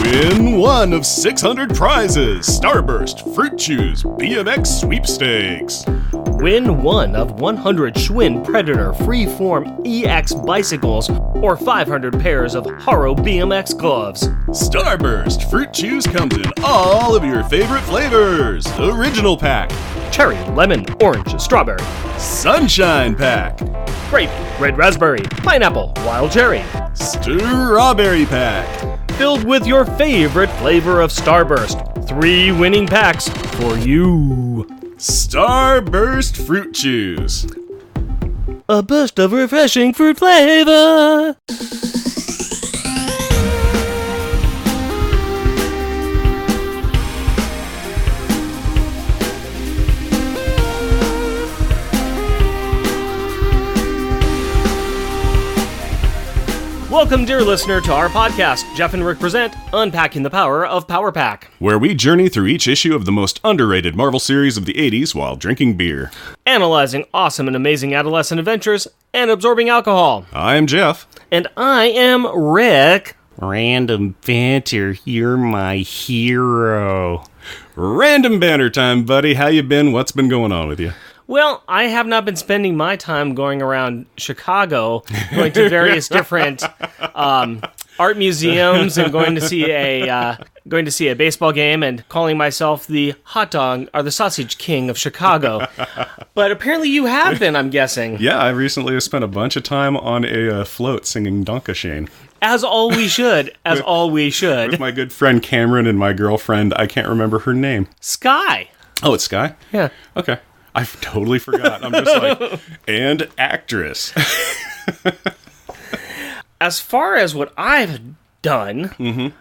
Win one of 600 prizes. Starburst, Fruit Chews, BMX Sweepstakes. Win one of 100 Schwinn Predator Freeform EX bicycles or 500 pairs of Haro BMX gloves. Starburst, Fruit Chews comes in all of your favorite flavors. Original Pack. Cherry, lemon, orange, strawberry. Sunshine Pack. Grape, red raspberry, pineapple, wild cherry. Strawberry Pack. Filled with your favorite flavor of Starburst. 3 winning packs for you. Starburst Fruit Chews. A burst of refreshing fruit flavor. Welcome, dear listener, to our podcast. Jeff and Rick present Unpacking the Power of Power Pack, where we journey through each issue of the most underrated Marvel series of the 80s while drinking beer. Analyzing awesome and amazing adolescent adventures and absorbing alcohol. I'm Jeff. And I am Rick. Random banter, you're my hero. Random banter time, buddy. How you been? What's been going on with you? Well, I have not been spending my time going around Chicago, going to various different art museums and going to see a baseball game and calling myself the hot dog or the sausage king of Chicago. But apparently you have been, I'm guessing. Yeah, I recently spent a bunch of time on a float singing Donkashane. As all we should. With my good friend Cameron and my girlfriend, I can't remember her name. Sky. Oh, it's Sky? Yeah. Okay. I totally forgot. I'm just like, and actress. As far as what I've done,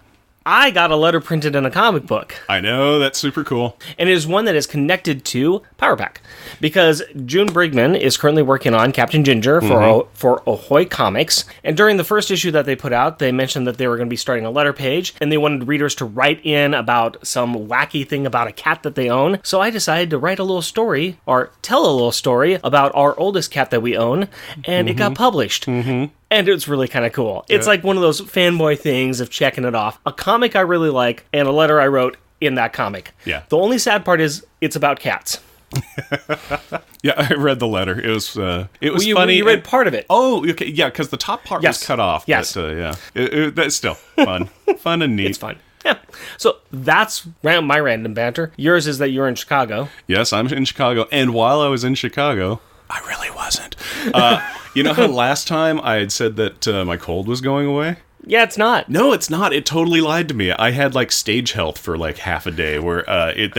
I got a letter printed in a comic book. I know, that's super cool. And it is one that is connected to Power Pack. Because June Brigman is currently working on Captain Ginger for Ahoy Comics. And during the first issue that they put out, they mentioned that they were going to be starting a letter page. And they wanted readers to write in about some wacky thing about a cat that they own. So I decided to write a little story, or tell a little story, about our oldest cat that we own. And it got published. And it's really kind of cool. It's like one of those fanboy things of checking it off. A comic I really like, and a letter I wrote in that comic. Yeah. The only sad part is it's about cats. Yeah, I read the letter. It was funny. You read part of it. Oh, okay. Yeah, because the top part was cut off. Yes. But, yeah. That's still fun. Fun and neat. It's fun. Yeah. So that's my random banter. Yours is that you're in Chicago. Yes, I'm in Chicago. And while I was in Chicago, I really wasn't. You know how last time I had said that my cold was going away? Yeah, it's not. No, it's not. It totally lied to me. I had like stage health for like half a day where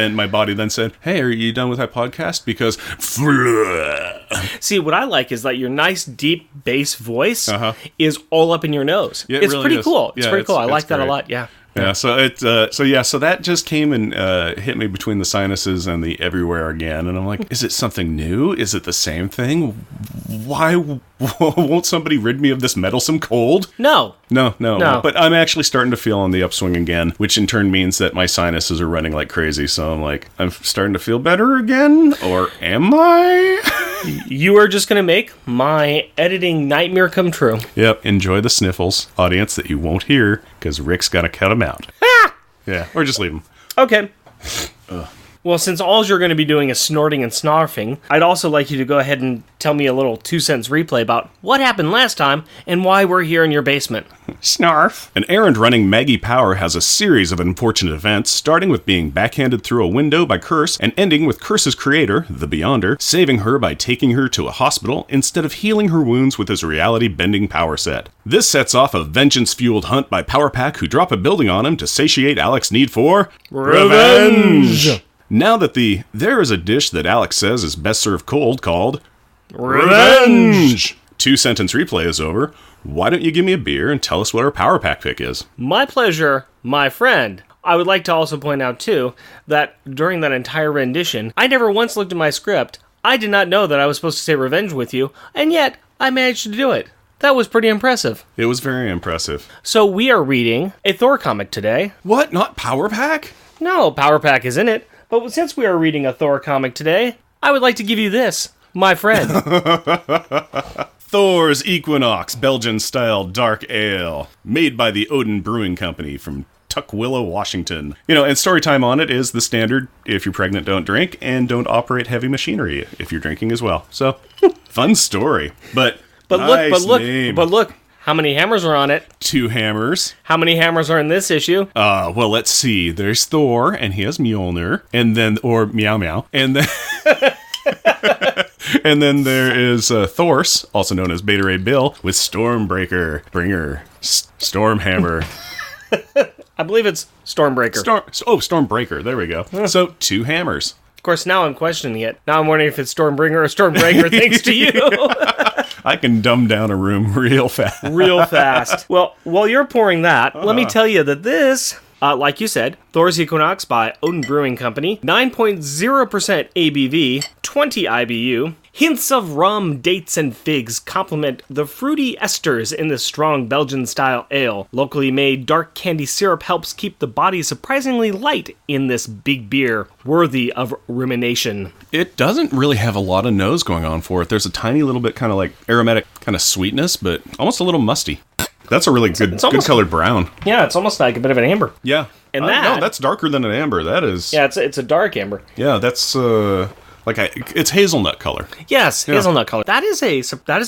my body then said, "Hey, are you done with that podcast?" Because see, what I like is that your nice deep bass voice is all up in your nose. Yeah, it's really pretty is. cool. It's pretty cool. I like that great. a lot. Yeah. Yeah, so that just came and hit me between the sinuses and the everywhere again, and I'm like, is it something new? Is it the same thing? Why won't somebody rid me of this meddlesome cold? No. But I'm actually starting to feel on the upswing again, which in turn means that my sinuses are running like crazy, so I'm like, I'm starting to feel better again? Or am I? You are just going to make my editing nightmare come true. Yep, enjoy the sniffles, audience, that you won't hear, because Rick's got to cut them out. Yeah, or just leave them. Okay. Well, since all you're going to be doing is snorting and snarfing, I'd also like you to go ahead and tell me a little 2-sentence replay about what happened last time and why we're here in your basement. Snarf. An errand-running Maggie Power has a series of unfortunate events, starting with being backhanded through a window by Curse, and ending with Curse's creator, the Beyonder, saving her by taking her to a hospital instead of healing her wounds with his reality-bending power set. This sets off a vengeance-fueled hunt by Power Pack, who drop a building on him to satiate Alex's need for revenge! Now that there is a dish that Alex says is best served cold called revenge! 2-sentence replay is over. Why don't you give me a beer and tell us what our Power Pack pick is? My pleasure, my friend. I would like to also point out, too, that during that entire rendition, I never once looked at my script. I did not know that I was supposed to say revenge with you, and yet I managed to do it. That was pretty impressive. It was very impressive. So we are reading a Thor comic today. What? Not Power Pack? No, Power Pack is in it. But since we are reading a Thor comic today, I would like to give you this, my friend. Thor's Equinox Belgian-style dark ale, made by the Odin Brewing Company from Tukwila, Washington. And story time on it is the standard: if you're pregnant, don't drink, and don't operate heavy machinery if you're drinking as well. So, fun story. But look. How many hammers are on it? 2 hammers. How many hammers are in this issue? Well, let's see. There's Thor, and he has Mjolnir, or Meow Meow, and then... and then there is Thors, also known as Beta Ray Bill, with Stormbreaker, Stormhammer. I believe it's Stormbreaker. Stormbreaker. There we go. So 2 hammers. Of course, now I'm questioning it. Now I'm wondering if it's Stormbringer or Stormbreaker, thanks to you. I can dumb down a room real fast. Well, while you're pouring that, let me tell you that this, like you said, Thor's Equinox by Odin Brewing Company, 9.0% ABV, 20 IBU. Hints of rum, dates, and figs complement the fruity esters in this strong Belgian-style ale. Locally made dark candy syrup helps keep the body surprisingly light in this big beer, worthy of rumination. It doesn't really have a lot of nose going on for it. There's a tiny little bit kind of like aromatic kind of sweetness, but almost a little musty. That's a really good colored brown. Yeah, it's almost like a bit of an amber. Yeah. And no, that's darker than an amber. That is... Yeah, it's a dark amber. Yeah, that's... it's hazelnut color. Yes, hazelnut color. That is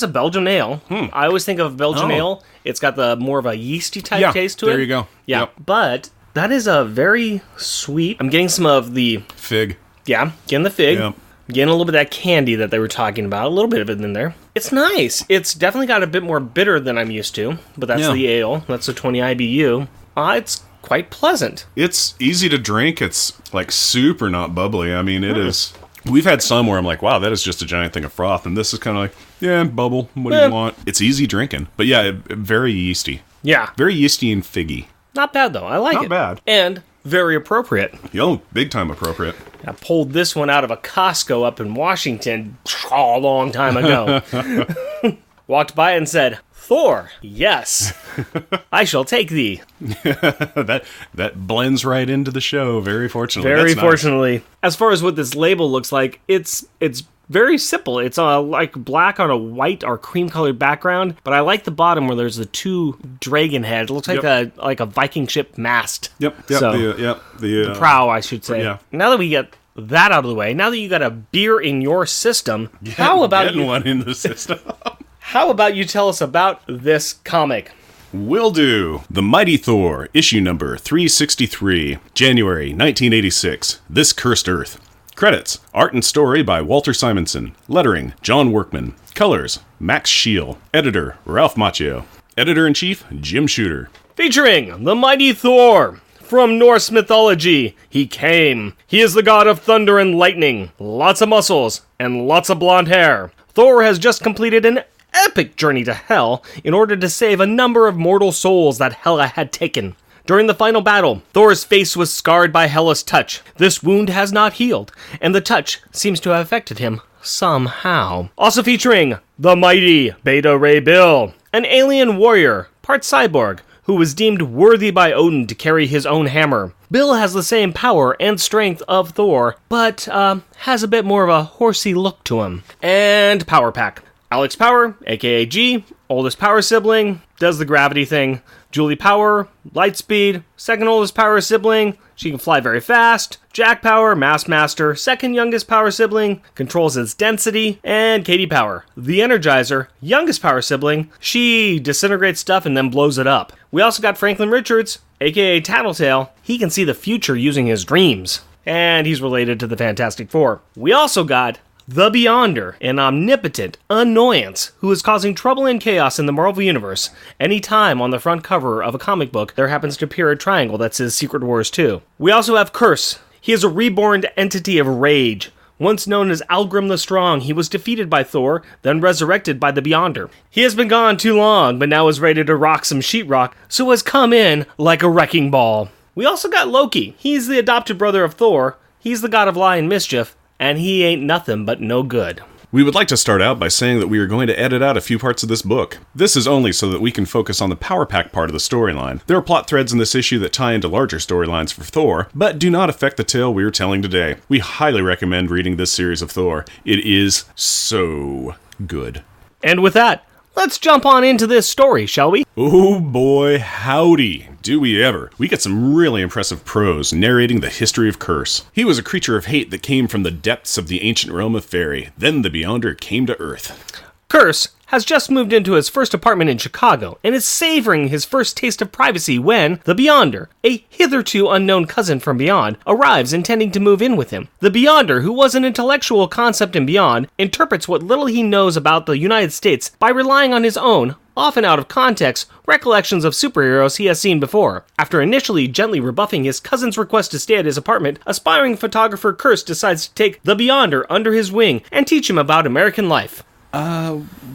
a Belgian ale. I always think of Belgian ale. It's got the more of a yeasty type taste to it. There you go. Yeah, Yep. But that is a very sweet. I'm getting some of the fig. Yeah, getting the fig. Yep. Getting a little bit of that candy that they were talking about. A little bit of it in there. It's nice. It's definitely got a bit more bitter than I'm used to. But that's the ale. That's a 20 IBU. It's quite pleasant. It's easy to drink. It's like super not bubbly. I mean, it is. We've had some where I'm like, wow, that is just a giant thing of froth. And this is kind of like, yeah, bubble. What do you want? It's easy drinking. But yeah, very yeasty. Yeah. Very yeasty and figgy. Not bad, though. I like it. Not bad. And very appropriate. Big time appropriate. I pulled this one out of a Costco up in Washington a long time ago. Walked by and said, Thor, yes, I shall take thee. that blends right into the show, very fortunately. Very That's fortunately. Nice. As far as what this label looks like, it's very simple. It's like black on a white or cream-colored background, but I like the bottom where there's the 2 dragon heads. It looks like a Viking ship mast. Yep. So, the prow, I should say. Yeah. Now that we get that out of the way, now that you got a beer in your system, how about you one in the system? How about you tell us about this comic? Will do. The Mighty Thor, issue number 363, January 1986. This Cursed Earth. Credits: art and story by Walter Simonson. Lettering: John Workman. Colors: Max Scheele. Editor: Ralph Macchio. Editor-in-Chief: Jim Shooter. Featuring the Mighty Thor. From Norse mythology, he came. He is the god of thunder and lightning, lots of muscles, and lots of blonde hair. Thor has just completed an epic journey to Hell in order to save a number of mortal souls that Hela had taken. During the final battle, Thor's face was scarred by Hela's touch. This wound has not healed, and the touch seems to have affected him somehow. Also featuring the mighty Beta Ray Bill, an alien warrior, part cyborg, who was deemed worthy by Odin to carry his own hammer. Bill has the same power and strength of Thor, but has a bit more of a horsey look to him. And Power Pack. Alex Power, aka G, oldest Power sibling, does the gravity thing. Julie Power, light speed, second oldest Power sibling, she can fly very fast. Jack Power, Mass Master, second youngest Power sibling, controls its density. And Katie Power, the Energizer, youngest Power sibling, she disintegrates stuff and then blows it up. We also got Franklin Richards, aka Tattletale, he can see the future using his dreams. And he's related to the Fantastic Four. We also got the Beyonder, an omnipotent annoyance who is causing trouble and chaos in the Marvel Universe. Anytime on the front cover of a comic book, there happens to appear a triangle that says Secret Wars 2. We also have Curse. He is a reborn entity of rage. Once known as Algrim the Strong, he was defeated by Thor, then resurrected by the Beyonder. He has been gone too long, but now is ready to rock some sheetrock, so has come in like a wrecking ball. We also got Loki. He's the adopted brother of Thor. He's the god of lie and mischief. And he ain't nothing but no good. We would like to start out by saying that we are going to edit out a few parts of this book. This is only so that we can focus on the Power Pack part of the storyline. There are plot threads in this issue that tie into larger storylines for Thor, but do not affect the tale we are telling today. We highly recommend reading this series of Thor. It is so good. And with that, let's jump on into this story, shall we? Oh boy, howdy. Do we ever. We get some really impressive prose narrating the history of Curse. He was a creature of hate that came from the depths of the ancient realm of Fairy. Then the Beyonder came to Earth. Curse has just moved into his first apartment in Chicago and is savoring his first taste of privacy when the Beyonder, a hitherto unknown cousin from beyond, arrives intending to move in with him. The Beyonder, who was an intellectual concept in Beyond, interprets what little he knows about the United States by relying on his own, often out of context, recollections of superheroes he has seen before. After initially gently rebuffing his cousin's request to stay at his apartment, aspiring photographer Curse decides to take the Beyonder under his wing and teach him about American life.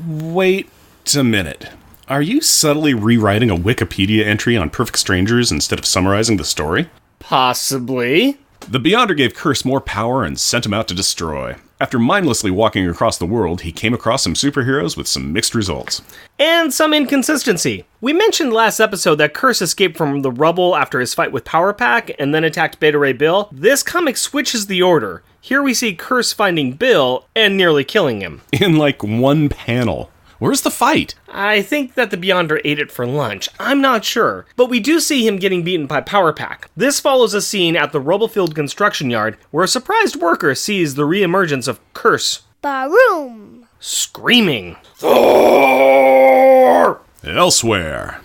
Wait a minute. Are you subtly rewriting a Wikipedia entry on Perfect Strangers instead of summarizing the story? Possibly. The Beyonder gave Curse more power and sent him out to destroy. After mindlessly walking across the world, he came across some superheroes with some mixed results. And some inconsistency. We mentioned last episode that Curse escaped from the rubble after his fight with Power Pack and then attacked Beta Ray Bill. This comic switches the order. Here we see Curse finding Bill and nearly killing him. In like one panel. Where's the fight? I think that the Beyonder ate it for lunch. I'm not sure. But we do see him getting beaten by Power Pack. This follows a scene at the rubble-filled construction yard where a surprised worker sees the re-emergence of Curse. Baroom! Screaming, "Thor!" Elsewhere.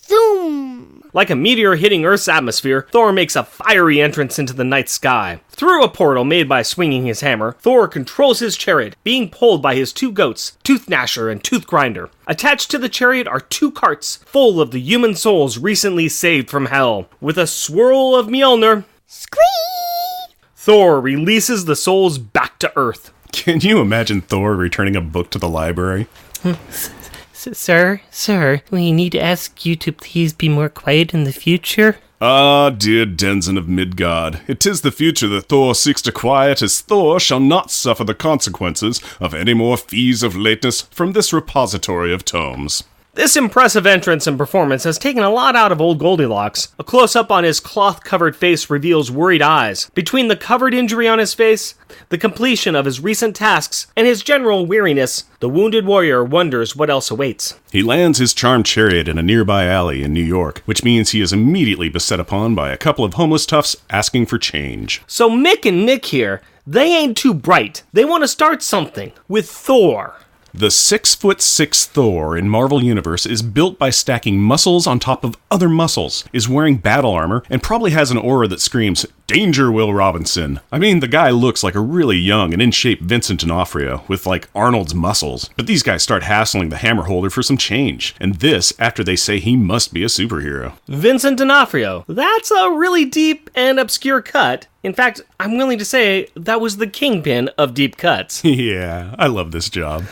Zoom! Like a meteor hitting Earth's atmosphere, Thor makes a fiery entrance into the night sky. Through a portal made by swinging his hammer, Thor controls his chariot, being pulled by his two goats, Tooth Gnasher and Tooth Grinder. Attached to the chariot are two carts full of the human souls recently saved from hell. With a swirl of Mjolnir, Scream! Thor releases the souls back to Earth. Can you imagine Thor returning a book to the library? Sir, we need to ask you to please be more quiet in the future. Ah, dear denizen of Midgard, it is the future that Thor seeks to quiet, as Thor shall not suffer the consequences of any more fees of lateness from this repository of tomes. This impressive entrance and performance has taken a lot out of old Goldilocks. A close-up on his cloth-covered face reveals worried eyes. Between the covered injury on his face, the completion of his recent tasks, and his general weariness, the wounded warrior wonders what else awaits. He lands his charmed chariot in a nearby alley in New York, which means he is immediately beset upon by a couple of homeless toughs asking for change. So Mick and Nick here, they ain't too bright. They want to start something with Thor. The 6'6" Thor in Marvel Universe is built by stacking muscles on top of other muscles, is wearing battle armor, and probably has an aura that screams, "Danger, Will Robinson." I mean, the guy looks like a really young and in-shape Vincent D'Onofrio, with like Arnold's muscles. But these guys start hassling the hammer holder for some change, and this after they say he must be a superhero. Vincent D'Onofrio. That's a really deep and obscure cut. In fact, I'm willing to say that was the kingpin of deep cuts. Yeah, I love this job.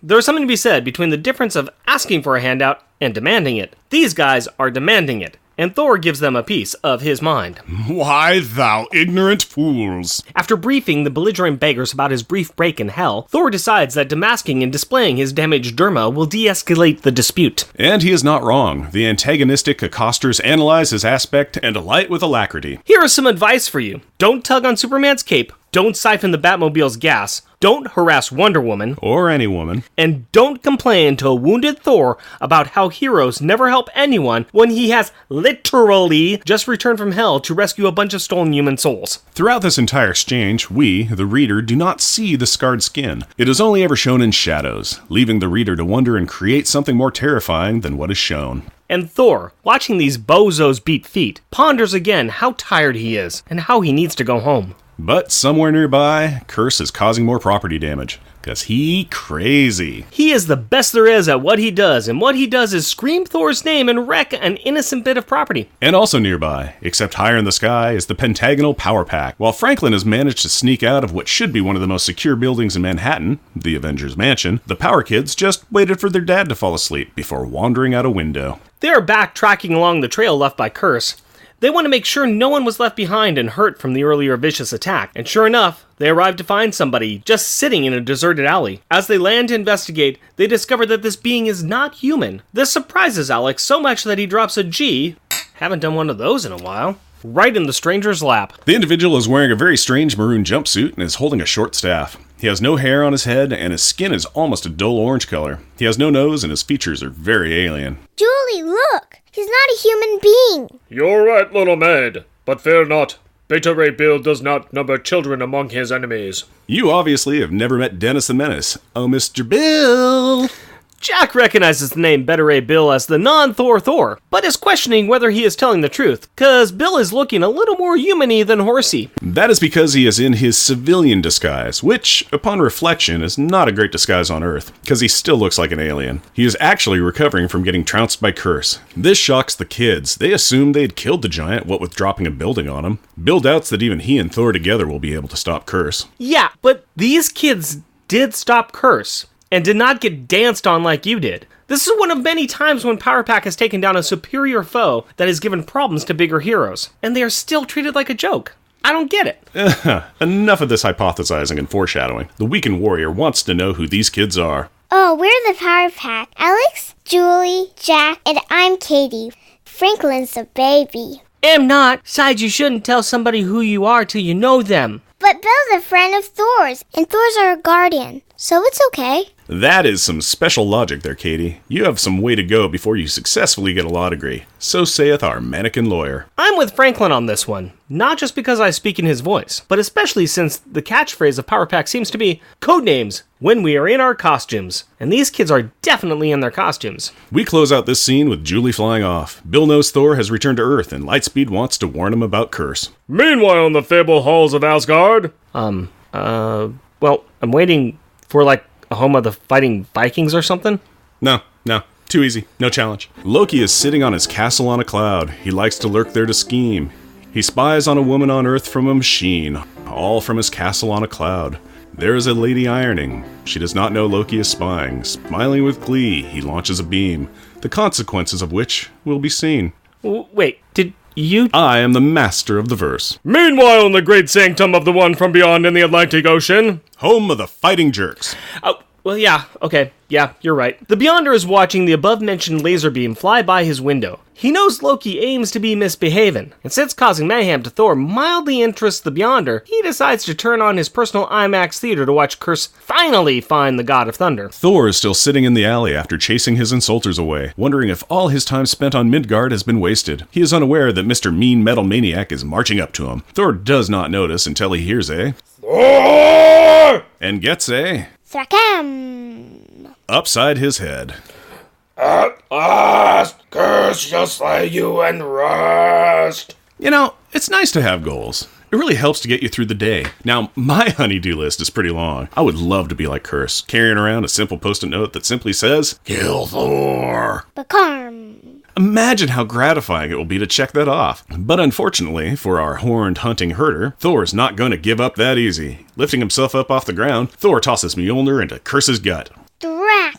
There's something to be said between the difference of asking for a handout and demanding it. These guys are demanding it, and Thor gives them a piece of his mind. Why, thou ignorant fools! After briefing the belligerent beggars about his brief break in hell, Thor decides that demasking and displaying his damaged derma will de-escalate the dispute. And he is not wrong. The antagonistic accosters analyze his aspect and alight with alacrity. Here is some advice for you. Don't tug on Superman's cape, don't siphon the Batmobile's gas, don't harass Wonder Woman, Or any woman. and don't complain to a wounded Thor about how heroes never help anyone when he has literally just returned from hell to rescue a bunch of stolen human souls. Throughout this entire exchange, we, the reader, do not see the scarred skin. It is only ever shown in shadows, leaving the reader to wonder and create something more terrifying than what is shown. And Thor, watching these bozos beat feet, ponders again how tired he is and how he needs to go home. But somewhere nearby, Curse is causing more property damage. 'Cause he crazy. He is the best there is at what he does, and what he does is scream Thor's name and wreck an innocent bit of property. And also nearby, except higher in the sky, is the pentagonal Power Pack. While Franklin has managed to sneak out of what should be one of the most secure buildings in Manhattan, the Avengers Mansion, the Power Kids just waited for their dad to fall asleep before wandering out a window. They are backtracking along the trail left by Curse. They want to make sure no one was left behind and hurt from the earlier vicious attack, and sure enough, they arrive to find somebody just sitting in a deserted alley. As they land to investigate, they discover that this being is not human. This surprises Alex so much that he drops a G, haven't done one of those in a while, right in the stranger's lap. The individual is wearing a very strange maroon jumpsuit and is holding a short staff. He has no hair on his head, and his skin is almost a dull orange color. He has no nose, and his features are very alien. Julie, look! He's not a human being. You're right, little maid, but fear not. Beta Ray Bill does not number children among his enemies. You obviously have never met Dennis the Menace. Oh, Mr. Bill! Jack recognizes the name Beta Ray Bill as the non-Thor Thor, but is questioning whether he is telling the truth, cause Bill is looking a little more human-y than horsey. That is because he is in his civilian disguise, which, upon reflection, is not a great disguise on Earth, because he still looks like an alien. He is actually recovering from getting trounced by Curse. This shocks the kids. They assume they had killed the giant, what with dropping a building on him. Bill doubts that even he and Thor together will be able to stop Curse. Yeah, but these kids did stop Curse, and did not get danced on like you did. This is one of many times when Power Pack has taken down a superior foe that has given problems to bigger heroes, and they are still treated like a joke. I don't get it. Enough of this hypothesizing and foreshadowing. The weakened warrior wants to know who these kids are. Oh, we're the Power Pack. Alex, Julie, Jack, and I'm Katie. Franklin's a baby. Am not. Besides, you shouldn't tell somebody who you are till you know them. But Bill's a friend of Thor's, and Thor's our guardian, so it's okay. That is some special logic there, Katie. You have some way to go before you successfully get a law degree. So saith our mannequin lawyer. I'm with Franklin on this one, not just because I speak in his voice, but especially since the catchphrase of Power Pack seems to be codenames when we are in our costumes. And these kids are definitely in their costumes. We close out this scene with Julie flying off. Bill knows Thor has returned to Earth, and Lightspeed wants to warn him about Curse. Meanwhile, in the fabled halls of Asgard... Well, I'm waiting for, a home of the fighting Vikings or something. No. Too easy. No challenge. Loki is sitting on his castle on a cloud. He likes to lurk there to scheme. He spies on a woman on Earth from a machine, all from his castle on a cloud. There is a lady ironing. She does not know Loki is spying. Smiling with glee, he launches a beam, the consequences of which will be seen. Wait, did you... I am the master of the verse. Meanwhile, in the great sanctum of the one from beyond in the Atlantic Ocean... Home of the fighting jerks. Oh, well, yeah, okay. Yeah, you're right. The Beyonder is watching the above-mentioned laser beam fly by his window. He knows Loki aims to be misbehaving, and since causing mayhem to Thor mildly interests the Beyonder, he decides to turn on his personal IMAX theater to watch Curse finally find the God of Thunder. Thor is still sitting in the alley after chasing his insulters away, wondering if all his time spent on Midgard has been wasted. He is unaware that Mr. Mean Metal Maniac is marching up to him. Thor does not notice until he hears a... Thor! And gets a... Thrakam. upside his head. At last, Curse shall slay you and rest. You know, it's nice to have goals. It really helps to get you through the day. Now, my honey-do list is pretty long. I would love to be like Curse, carrying around a simple post-it note that simply says, Kill Thor. Bakarm. Imagine how gratifying it will be to check that off. But unfortunately, for our horned hunting herder, Thor's not going to give up that easy. Lifting himself up off the ground, Thor tosses Mjolnir into Curse's gut. Drak.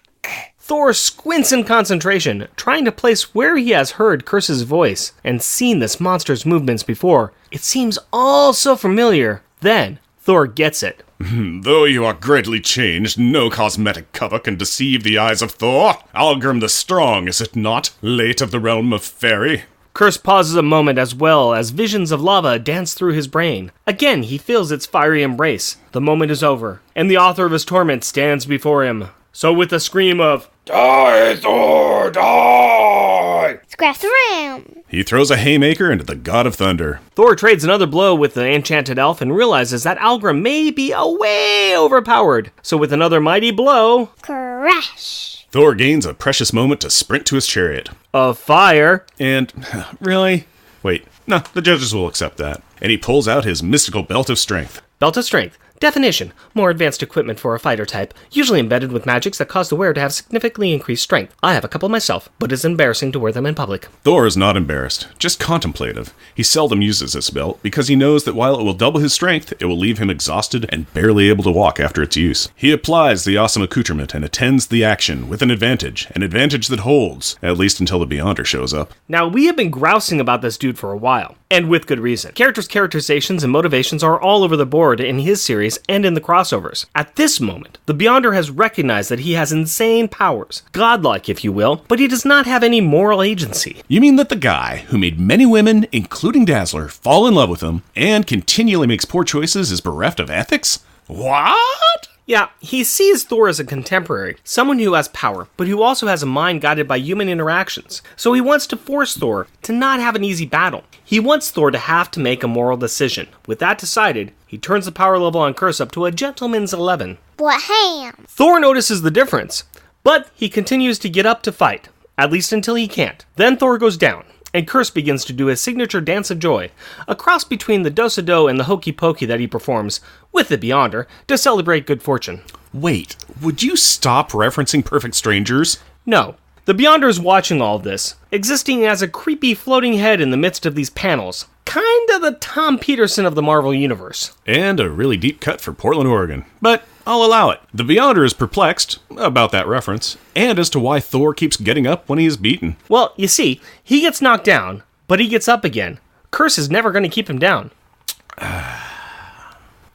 Thor squints in concentration, trying to place where he has heard Curse's voice and seen this monster's movements before. It seems all so familiar. Then, Thor gets it. Though you are greatly changed, no cosmetic cover can deceive the eyes of Thor. Algrim the Strong, is it not? Late of the realm of fairy. Curse pauses a moment as well as visions of lava dance through his brain. Again, he feels its fiery embrace. The moment is over, and the author of his torment stands before him. So with a scream of, Die, Thor, die! Scratch around. He throws a haymaker into the God of Thunder. Thor trades another blow with the enchanted elf and realizes that Algrim may be way overpowered. So with another mighty blow, Crash. Thor gains a precious moment to sprint to his chariot. of fire. And, really? Wait, no, the judges will accept that. And he pulls out his mystical belt of strength. Belt of Strength. Definition. More advanced equipment for a fighter type, usually embedded with magics that cause the wearer to have significantly increased strength. I have a couple myself, but it's embarrassing to wear them in public. Thor is not embarrassed, just contemplative. He seldom uses this belt because he knows that while it will double his strength, it will leave him exhausted and barely able to walk after its use. He applies the awesome accoutrement and attends the action with an advantage that holds, at least until the Beyonder shows up. Now, we have been grousing about this dude for a while, and with good reason. Characters' characterizations and motivations are all over the board in his series and in the crossovers. At this moment, the Beyonder has recognized that he has insane powers, godlike if you will, but he does not have any moral agency. You mean that the guy who made many women, including Dazzler, fall in love with him, and continually makes poor choices is bereft of ethics? What? Yeah, he sees Thor as a contemporary, someone who has power, but who also has a mind guided by human interactions. So he wants to force Thor to not have an easy battle. He wants Thor to have to make a moral decision. With that decided, he turns the power level on Curse up to a gentleman's 11. Wham! Thor notices the difference, but he continues to get up to fight, at least until he can't. Then Thor goes down, and Curse begins to do his signature dance of joy, a cross between the do-sa-do and the hokey pokey that he performs, with the Beyonder, to celebrate good fortune. Wait, would you stop referencing Perfect Strangers? No, the Beyonder is watching all of this, existing as a creepy floating head in the midst of these panels. Kinda the Tom Peterson of the Marvel Universe. And a really deep cut for Portland, Oregon. But I'll allow it. The Beyonder is perplexed about that reference, and as to why Thor keeps getting up when he is beaten. Well, you see, he gets knocked down, but he gets up again. Curse is never going to keep him down.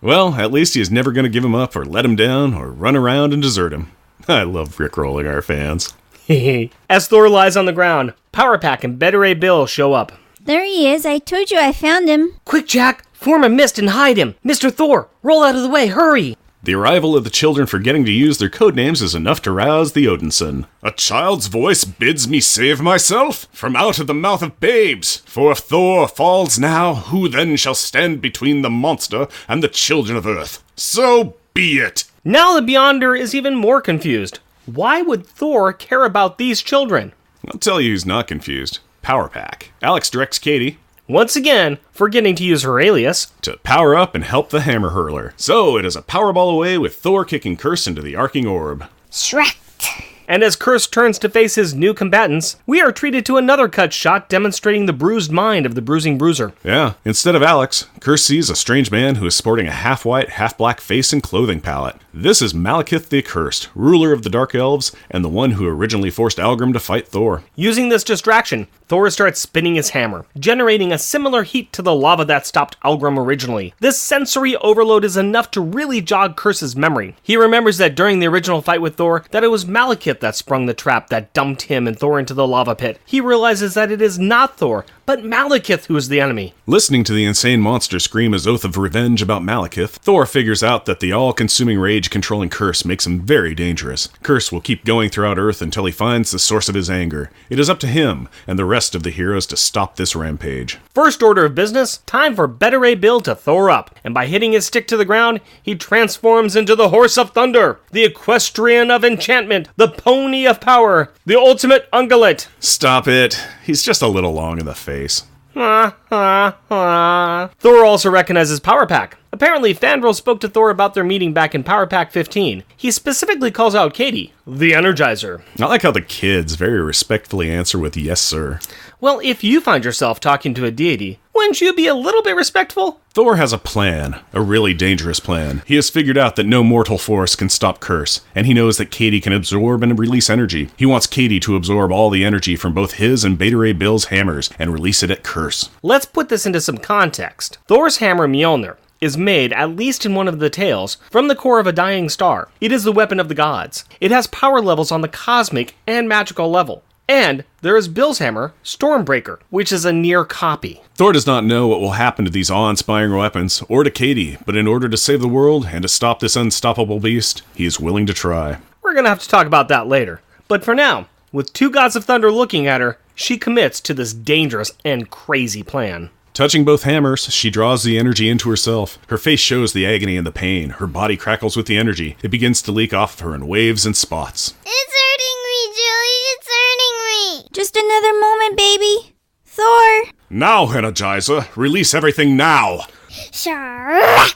Well, at least he is never going to give him up or let him down or run around and desert him. I love rickrolling our fans. As Thor lies on the ground, Power Pack and Beta Ray Bill show up. There he is. I told you I found him. Quick, Jack! Form a mist and hide him! Mr. Thor, roll out of the way, hurry! The arrival of the children forgetting to use their codenames is enough to rouse the Odinson. A child's voice bids me save myself from out of the mouth of babes. For if Thor falls now, who then shall stand between the monster and the children of Earth? So be it! Now the Beyonder is even more confused. Why would Thor care about these children? I'll tell you who's not confused. Power Pack. Alex directs Katie, Once again, forgetting to use her alias, to power up and help the Hammer Hurler. So it is a Powerball away with Thor kicking Curse into the arcing orb. Shrek. and as Curse turns to face his new combatants, we are treated to another cut shot demonstrating the bruised mind of the bruising bruiser. Yeah, instead of Alex, Curse sees a strange man who is sporting a half-white, half-black face and clothing palette. This is Malekith the Accursed, ruler of the Dark Elves, and the one who originally forced Algrim to fight Thor. Using this distraction, Thor starts spinning his hammer, generating a similar heat to the lava that stopped Algrim originally. This sensory overload is enough to really jog Curse's memory. He remembers that during the original fight with Thor, that it was Malekith that sprung the trap that dumped him and Thor into the lava pit. He realizes that it is not Thor, but Malekith who is the enemy. Listening to the insane monster scream his oath of revenge about Malekith, Thor figures out that the all-consuming rage controlling Curse makes him very dangerous. Curse will keep going throughout Earth until he finds the source of his anger. It is up to him and the rest of the heroes to stop this rampage. First order of business, time for Beta Ray Bill to Thor up, and by hitting his stick to the ground, he transforms into the Horse of Thunder, the Equestrian of Enchantment, the Pony of Power, the Ultimate Ungulate. Stop it. He's just a little long in the face. Thor also recognizes Power Pack. Apparently, Fandral spoke to Thor about their meeting back in Power Pack 15. He specifically calls out Katie, the Energizer. I like how the kids very respectfully answer with yes, sir. Well, if you find yourself talking to a deity, wouldn't you be a little bit respectful? Thor has a plan, a really dangerous plan. He has figured out that no mortal force can stop Curse, and he knows that Katie can absorb and release energy. He wants Katie to absorb all the energy from both his and Beta Ray Bill's hammers and release it at Curse. Let's put this into some context. Thor's hammer Mjolnir is made, at least in one of the tales, from the core of a dying star. It is the weapon of the gods. It has power levels on the cosmic and magical level. And there is Bill's hammer, Stormbreaker, which is a near copy. Thor does not know what will happen to these awe-inspiring weapons, or to Katie, but in order to save the world and to stop this unstoppable beast, he is willing to try. We're gonna have to talk about that later. But for now, with two Gods of Thunder looking at her, she commits to this dangerous and crazy plan. Touching both hammers, she draws the energy into herself. Her face shows the agony and the pain. Her body crackles with the energy. It begins to leak off of her in waves and spots. It's hurting me, Julie. It's hurting me. Just another moment, baby. Thor! Now, Energizer, release everything now! Shrek.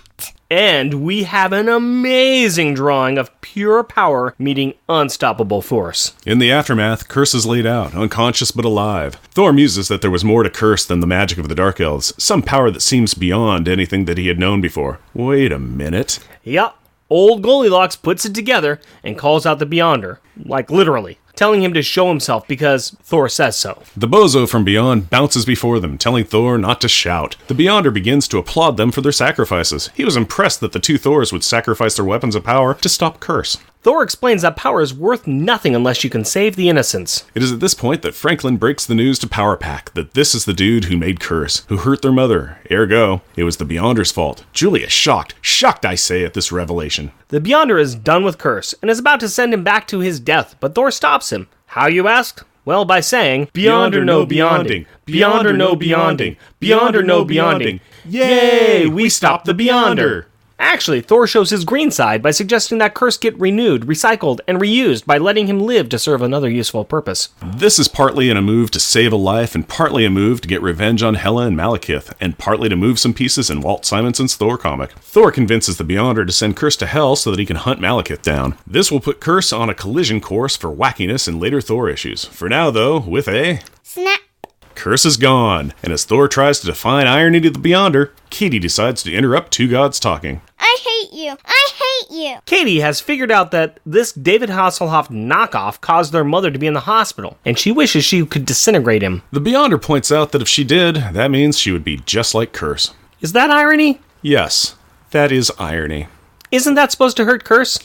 And we have an amazing drawing of pure power meeting unstoppable force. In the aftermath, Curse is laid out, unconscious but alive. Thor muses that there was more to Curse than the magic of the Dark Elves, some power that seems beyond anything that he had known before. Wait a minute. Yup, old Goldilocks puts it together and calls out the Beyonder, like literally, telling him to show himself because Thor says so. The bozo from beyond bounces before them, telling Thor not to shout. The Beyonder begins to applaud them for their sacrifices. He was impressed that the two Thors would sacrifice their weapons of power to stop Curse. Thor explains that power is worth nothing unless you can save the innocents. It is at this point that Franklin breaks the news to Power Pack that this is the dude who made Curse, who hurt their mother. Ergo, it was the Beyonder's fault. Julie is shocked, I say, at this revelation. The Beyonder is done with Curse and is about to send him back to his death, but Thor stops him. How, you ask? Well, by saying, Beyonder no beyonding, Beyonder no beyonding, Beyonder no beyonding. Yay, we stopped the Beyonder! Actually, Thor shows his green side by suggesting that Curse get renewed, recycled, and reused by letting him live to serve another useful purpose. This is partly in a move to save a life, and partly a move to get revenge on Hela and Malekith, and partly to move some pieces in Walt Simonson's Thor comic. Thor convinces the Beyonder to send Curse to Hell so that he can hunt Malekith down. This will put Curse on a collision course for wackiness in later Thor issues. For now, though, with a... Snap. Curse is gone, and as Thor tries to define irony to the Beyonder, Katie decides to interrupt two gods talking. I hate you. I hate you. Katie has figured out that this David Hasselhoff knockoff caused their mother to be in the hospital, and she wishes she could disintegrate him. The Beyonder points out that if she did, that means she would be just like Curse. Is that irony? Yes, that is irony. Isn't that supposed to hurt Curse?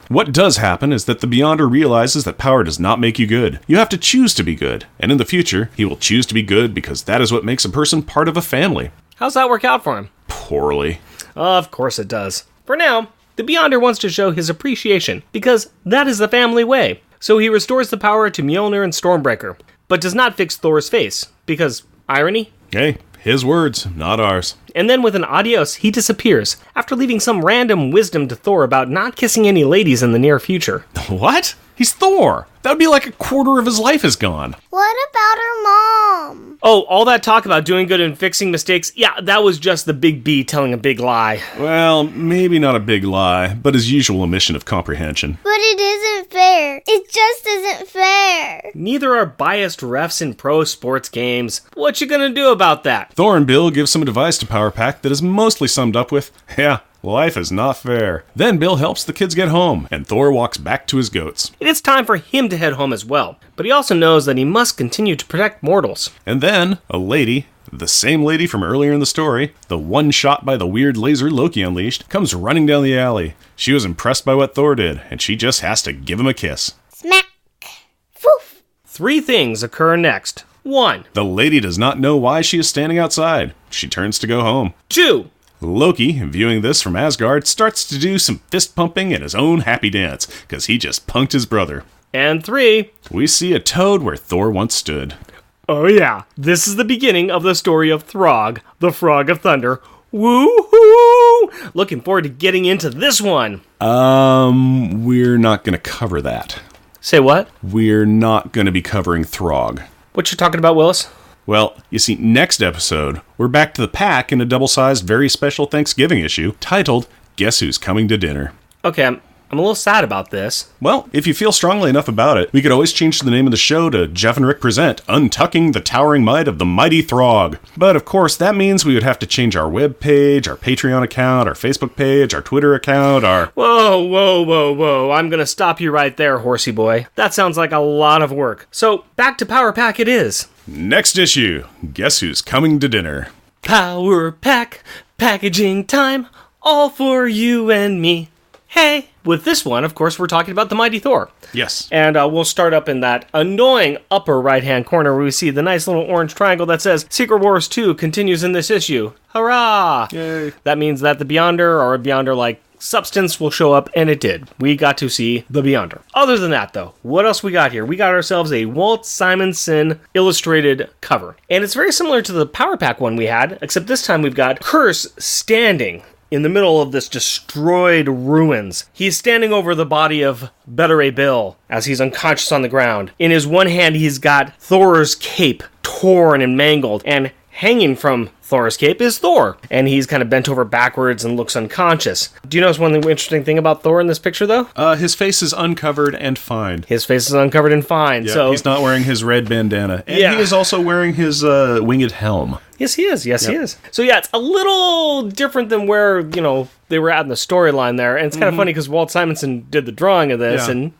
What does happen is that the Beyonder realizes that power does not make you good. You have to choose to be good, and in the future, he will choose to be good because that is what makes a person part of a family. How's that work out for him? Poorly. Of course it does. For now, the Beyonder wants to show his appreciation, because that is the family way. So he restores the power to Mjolnir and Stormbreaker, but does not fix Thor's face, because irony? Hey, his words, not ours. And then with an adios, he disappears, after leaving some random wisdom to Thor about not kissing any ladies in the near future. What? He's Thor! That would be like a quarter of his life is gone. What about her mom? Oh, all that talk about doing good and fixing mistakes, yeah, that was just the big B telling a big lie. Well, maybe not a big lie, but his usual omission of comprehension. But it isn't fair. It just isn't fair. Neither are biased refs in pro sports games. What you gonna do about that? Thor and Bill give some advice to Power Pack that is mostly summed up with, yeah, life is not fair. Then Bill helps the kids get home, and Thor walks back to his goats. It is time for him to head home as well, but he also knows that he must continue to protect mortals. And then, a lady, the same lady from earlier in the story, the one shot by the weird laser Loki unleashed, comes running down the alley. She was impressed by what Thor did, and she just has to give him a kiss. Smack. Foof. 3 things occur next. 1. The lady does not know why she is standing outside. She turns to go home. 2. Loki, viewing this from Asgard, starts to do some fist pumping and his own happy dance, because he just punked his brother. And 3. We see a toad where Thor once stood. Oh yeah, this is the beginning of the story of Throg, the Frog of Thunder. Woo-hoo! Looking forward to getting into this one. We're not going to cover that. Say what? We're not going to be covering Throg. What you talking about, Willis? Well, you see, next episode, we're back to the pack in a double-sized, very special Thanksgiving issue titled, Guess Who's Coming to Dinner? Okay, I'm a little sad about this. Well, if you feel strongly enough about it, we could always change the name of the show to Jeff and Rick Present Untucking the Towering Might of the Mighty Throg. But of course, that means we would have to change our webpage, our Patreon account, our Facebook page, our Twitter account, our... Whoa. I'm gonna stop you right there, horsey boy. That sounds like a lot of work. So, back to Power Pack it is. Next issue, Guess Who's Coming to Dinner? Power Pack, packaging time, all for you and me. Hey! With this one, of course, we're talking about the Mighty Thor. Yes. And we'll start up in that annoying upper right-hand corner where we see the nice little orange triangle that says Secret Wars 2 continues in this issue. Hurrah! Yay. That means that the Beyonder or a Beyonder-like substance will show up, and it did. We got to see the Beyonder. Other than that, though, what else we got here? We got ourselves a Walt Simonson illustrated cover. And it's very similar to the Power Pack one we had, except this time we've got Curse standing in the middle of this destroyed ruins. He's standing over the body of Beta Ray Bill as he's unconscious on the ground. In his one hand, he's got Thor's cape torn and mangled, and hanging from Thor's cape is Thor, and he's kind of bent over backwards and looks unconscious. Do you notice one interesting thing about Thor in this picture, though? His face is uncovered and fine. His face is uncovered and fine, Yeah, so... he's not wearing his red bandana. And Yeah. he is also wearing his winged helm. Yes, he is. Yes, he is. So yeah, it's a little different than where, they were at in the storyline there. And it's kind of funny because Walt Simonson did the drawing of this, and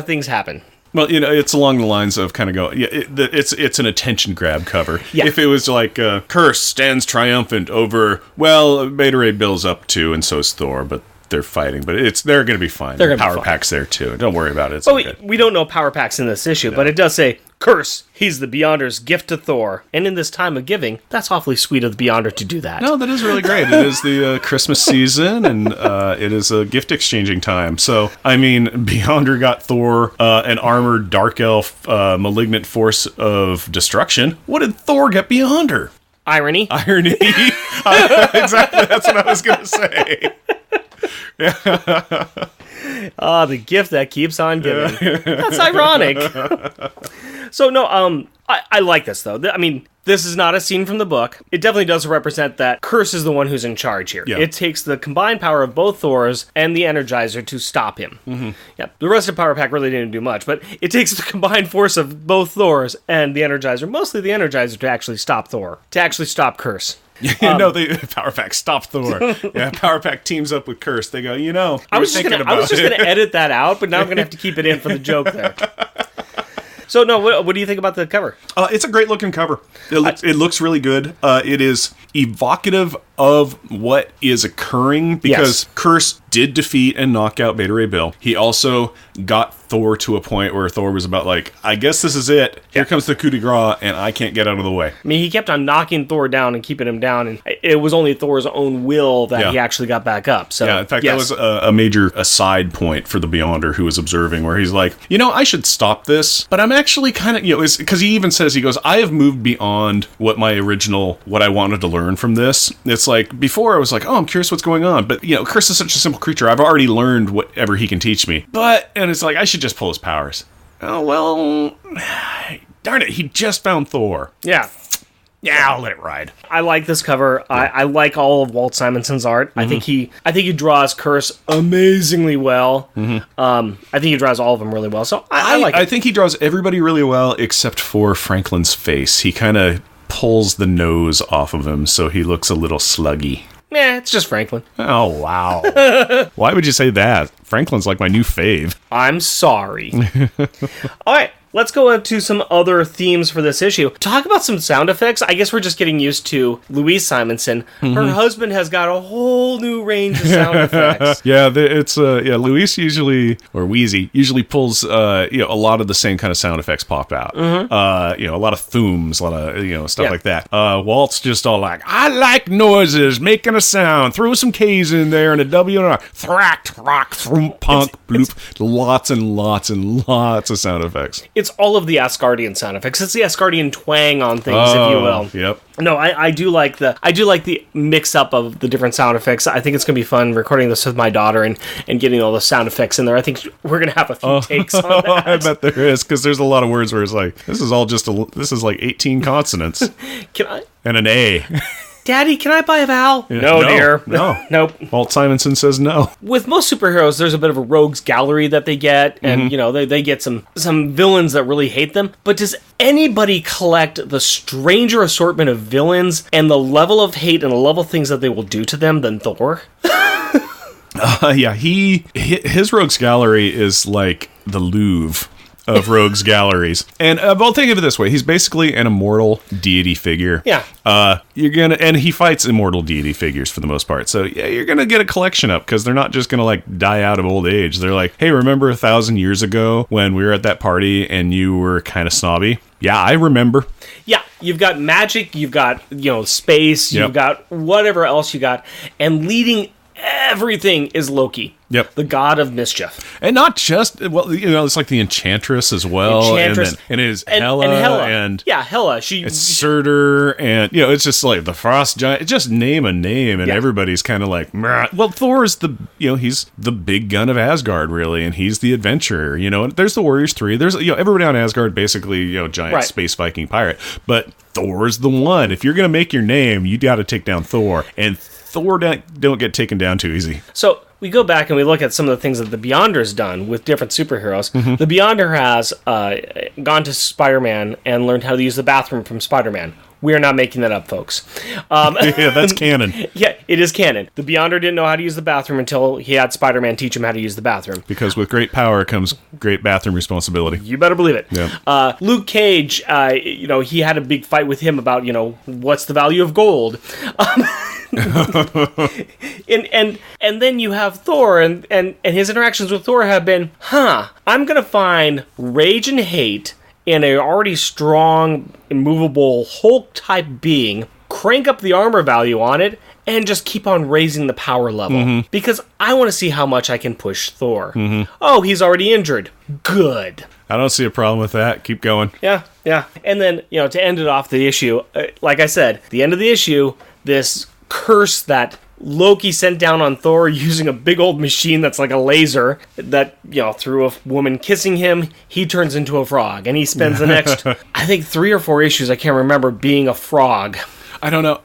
things happen. Well, it's along the lines of kind of going, it's an attention grab cover. Yeah. If it was like, Curse stands triumphant over, Beta Ray Bill's up too, and so's Thor, but they're fighting, but they're going to be fine. They're gonna be Power fine. Pack's there too. Don't worry about it. It's But okay. we don't know Power Packs in this issue, but it does say, Curse, he's the Beyonder's gift to Thor. And in this time of giving, that's awfully sweet of the Beyonder to do that. No, that is really great. It is the Christmas season, and it is a gift exchanging time. So, I mean, Beyonder got Thor an armored dark elf malignant force of destruction. What did Thor get Beyonder? Irony. Irony. Exactly, that's what I was going to say. The gift that keeps on giving. That's ironic. So, no, I like this, though. I mean, this is not a scene from the book. It definitely does represent that Curse is the one who's in charge here. Yeah. It takes the combined power of both Thors and the Energizer to stop him. Mm-hmm. Yeah, the rest of Power Pack really didn't do much, but it takes the combined force of both Thors and the Energizer, mostly the Energizer, to actually stop Thor, to actually stop Curse. No, Power Pack stopped Thor. Yeah, Power Pack teams up with Curse. They go, I was just gonna edit that out, but now I'm gonna have to keep it in for the joke there. So, no, what do you think about the cover? It's a great looking cover. It looks really good. It is evocative of what is occurring because Curse did defeat and knock out Beta Ray Bill. He also got Thor to a point where Thor was about like, I guess this is it. Here comes the coup de grace, and I can't get out of the way. I mean, he kept on knocking Thor down and keeping him down, and it was only Thor's own will that he actually got back up. So, yeah, in fact, that was a major aside point for the Beyonder who was observing, where he's like, I should stop this, but I'm actually kind of, because he even says, he goes, I have moved beyond what I wanted to learn from this. It's like, before I was like, I'm curious what's going on, but, Curse is such a simple creature. I've already learned whatever he can teach me. And it's like, I should just pull his powers. Oh, well, darn it, he just found Thor. Yeah. Yeah, I'll let it ride. I like this cover. Yeah. I like all of Walt Simonson's art. Mm-hmm. I think he draws Curse amazingly well. Mm-hmm. I think he draws all of them really well. So I like it. I think he draws everybody really well except for Franklin's face. He kind of pulls the nose off of him, so he looks a little sluggy. It's just Franklin. Oh, wow. Why would you say that? Franklin's like my new fave. I'm sorry. All right. Let's go into some other themes for this issue. Talk about some sound effects. I guess we're just getting used to Louise Simonson. Mm-hmm. Her husband has got a whole new range of sound effects. Louise Wheezy usually pulls a lot of the same kind of sound effects pop out. Mm-hmm. A lot of thooms, a lot of stuff like that. Walt's just all like, I like noises, making a sound. Throw some K's in there and a W and an R. Thrack, rock, throom, punk, bloop. Lots and lots and lots of sound effects. It's all of the Asgardian sound effects. It's the Asgardian twang on things, if you will. Yep. No, I do like the mix up of the different sound effects. I think it's gonna be fun recording this with my daughter and getting all the sound effects in there. I think we're gonna have a few takes on that. I bet there is, because there's a lot of words where it's like, this is like 18 consonants. And an A. Daddy, can I buy a vowel? Yeah. No, dear. No. Nope. Walt Simonson says no. With most superheroes, there's a bit of a rogues gallery that they get, and, they get some villains that really hate them. But does anybody collect the stranger assortment of villains and the level of hate and the level of things that they will do to them than Thor? His rogues gallery is like the Louvre of rogues galleries. And well, think of it this way: he's basically an immortal deity figure. Yeah. And he fights immortal deity figures for the most part. So yeah, you're gonna get a collection up, because they're not just gonna like die out of old age. They're like, hey, remember 1,000 years ago when we were at that party and you were kind of snobby? Yeah, I remember. Yeah, you've got magic, you've got space, you've got whatever else you got, and leading everything is Loki. Yep. The god of mischief. And not just, it's like the Enchantress as well. And it is Hela. And Hela. And Hela. It's Surtur. And, it's just like the Frost Giant. Just name a name, and everybody's kind of like, meh. Well, Thor's he's the big gun of Asgard, really. And he's the adventurer, And there's the Warriors 3. There's, everybody on Asgard basically, giant space Viking pirate. But Thor's the one. If you're going to make your name, you got to take down Thor. And Thor don't get taken down too easy. So we go back and we look at some of the things that the Beyonder's done with different superheroes. Mm-hmm. The Beyonder has gone to Spider-Man and learned how to use the bathroom from Spider-Man. We are not making that up, folks. Yeah, that's canon. Yeah, it is canon. The Beyonder didn't know how to use the bathroom until he had Spider-Man teach him how to use the bathroom. Because with great power comes great bathroom responsibility. You better believe it. Yeah. Luke Cage, he had a big fight with him about, what's the value of gold. and then you have Thor, and his interactions with Thor have been, I'm gonna find rage and hate in a already strong, immovable Hulk type being, crank up the armor value on it, and just keep on raising the power level. Because I want to see how much I can push Thor. Oh, he's already injured. Good. I don't see a problem with that. Keep going. Yeah. And then, to end it off the issue, like I said, the end of the issue, this curse that Loki sent down on Thor using a big old machine that's like a laser that, through a woman kissing him, he turns into a frog. And he spends the next, I think 3 or 4 issues, I can't remember, being a frog. I don't know.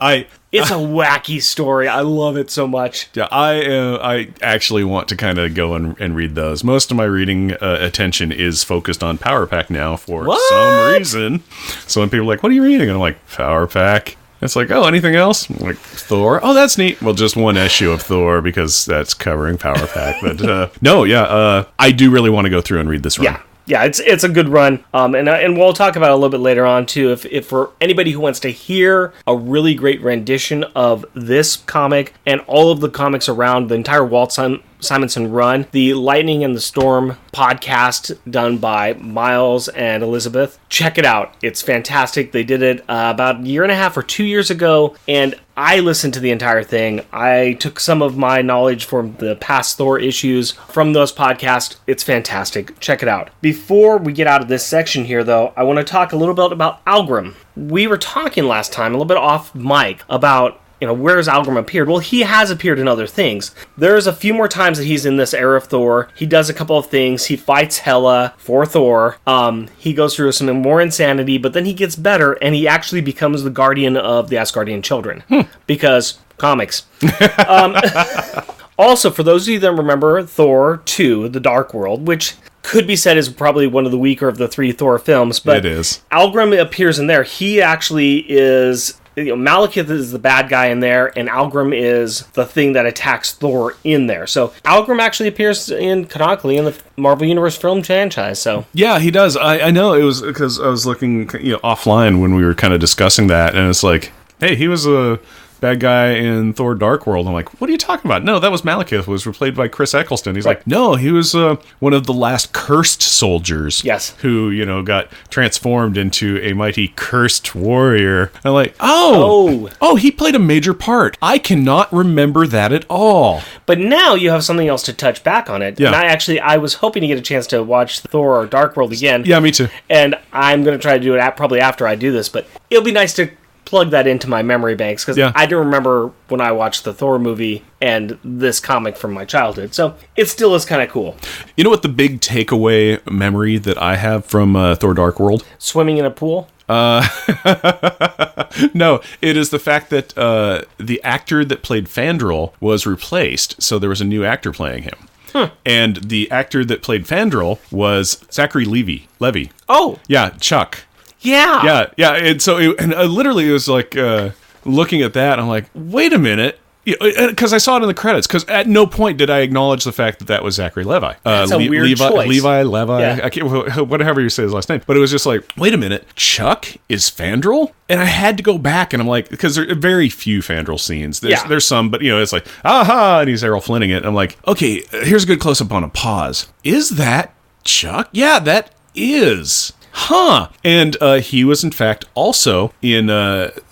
It's a wacky story. I love it so much. Yeah, I actually want to kind of go and read those. Most of my reading attention is focused on Power Pack now for some reason. So when people are like, what are you reading? And I'm like, Power Pack. It's like, oh, anything else? I'm like, Thor. Oh, that's neat. Well, just one issue of Thor because that's covering Power Pack. But I do really want to go through and read this run. Yeah, it's a good run, and we'll talk about it a little bit later on too. If for anybody who wants to hear a really great rendition of this comic and all of the comics around the entire Walt Simonson run, the Lightning and the Storm podcast done by Miles and Elizabeth, check it out. It's fantastic. They did it about 1.5 or 2 years ago, and I listened to the entire thing. I took some of my knowledge from the past Thor issues from those podcasts. It's fantastic. Check it out. Before we get out of this section here, though, I want to talk a little bit about Algrim. We were talking last time, a little bit off mic, about where has Algrim appeared? Well, he has appeared in other things. There's a few more times that he's in this era of Thor. He does a couple of things. He fights Hela for Thor. He goes through some more insanity, but then he gets better, and he actually becomes the guardian of the Asgardian children. Because comics. Also, for those of you that remember Thor 2, The Dark World, which could be said is probably one of the weaker of the 3 Thor films, but it is. Algrim appears in there. He actually is... Malekith is the bad guy in there, and Algrim is the thing that attacks Thor in there. So Algrim actually appears canonically in the Marvel Universe film franchise. So yeah, he does. I know it was because I was looking offline when we were kind of discussing that, and it's like, hey, he was a bad guy in Thor Dark World. I'm like, what are you talking about? No, that was Malekith, was played by Chris Eccleston. He's like, no, he was one of the last cursed soldiers. Yes. Who, got transformed into a mighty cursed warrior. And I'm like, oh, he played a major part. I cannot remember that at all. But now you have something else to touch back on it. Yeah. And I was hoping to get a chance to watch Thor Dark World again. Yeah, me too. And I'm going to try to do it probably after I do this, but it'll be nice to plug that into my memory banks, because I do remember when I watched the Thor movie and this comic from my childhood, so it still is kind of cool. You know what the big takeaway memory that I have from Thor Dark World? Swimming in a pool? No, it is the fact that the actor that played Fandral was replaced, so there was a new actor playing him. And the actor that played Fandral was Zachary Levy. Oh! Yeah, Chuck. Yeah. And so literally it was like looking at that, I'm like, wait a minute. Because I saw it in the credits, because at no point did I acknowledge the fact that was Zachary Levi. That's a weird choice. Levi. Yeah. I can't, whatever you say his last name. But it was just like, wait a minute, Chuck is Fandral? And I had to go back, and I'm like, because there are very few Fandral scenes. There's some, but it's like, aha, and he's Errol Flynning it. I'm like, okay, here's a good close-up on a pause. Is that Chuck? Yeah, that is. Huh. And he was, in fact, also in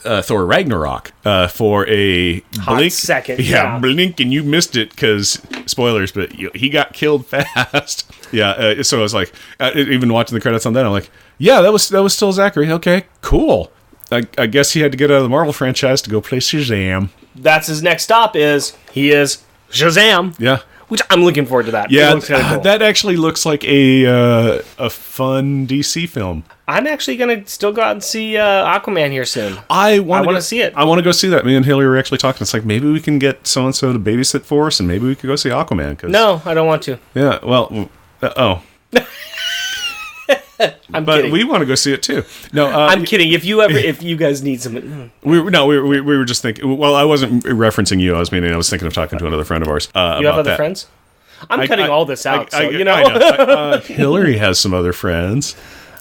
Thor Ragnarok for a hot second. Yeah, blink, and you missed it because, spoilers, but he got killed fast. So I was like, even watching the credits on that, I'm like, yeah, that was still Zachary. Okay, cool. I guess he had to get out of the Marvel franchise to go play Shazam. That's his next stop, he is Shazam. Yeah. Which I'm looking forward to that. Yeah, cool. That actually looks like a fun DC film. I'm actually going to still go out and see Aquaman here soon. I want to see it. I want to go see that. Me and Haley were actually talking. It's like, maybe we can get so-and-so to babysit for us, and maybe we could go see Aquaman. No, I don't want to. Yeah, well, I'm but kidding. We want to go see it too. No, I'm kidding. If you guys need some, we were just thinking. Well, I wasn't referencing you. I was thinking of talking to another friend of ours. You have other friends? I'm cutting all this out. I know. Hillary has some other friends.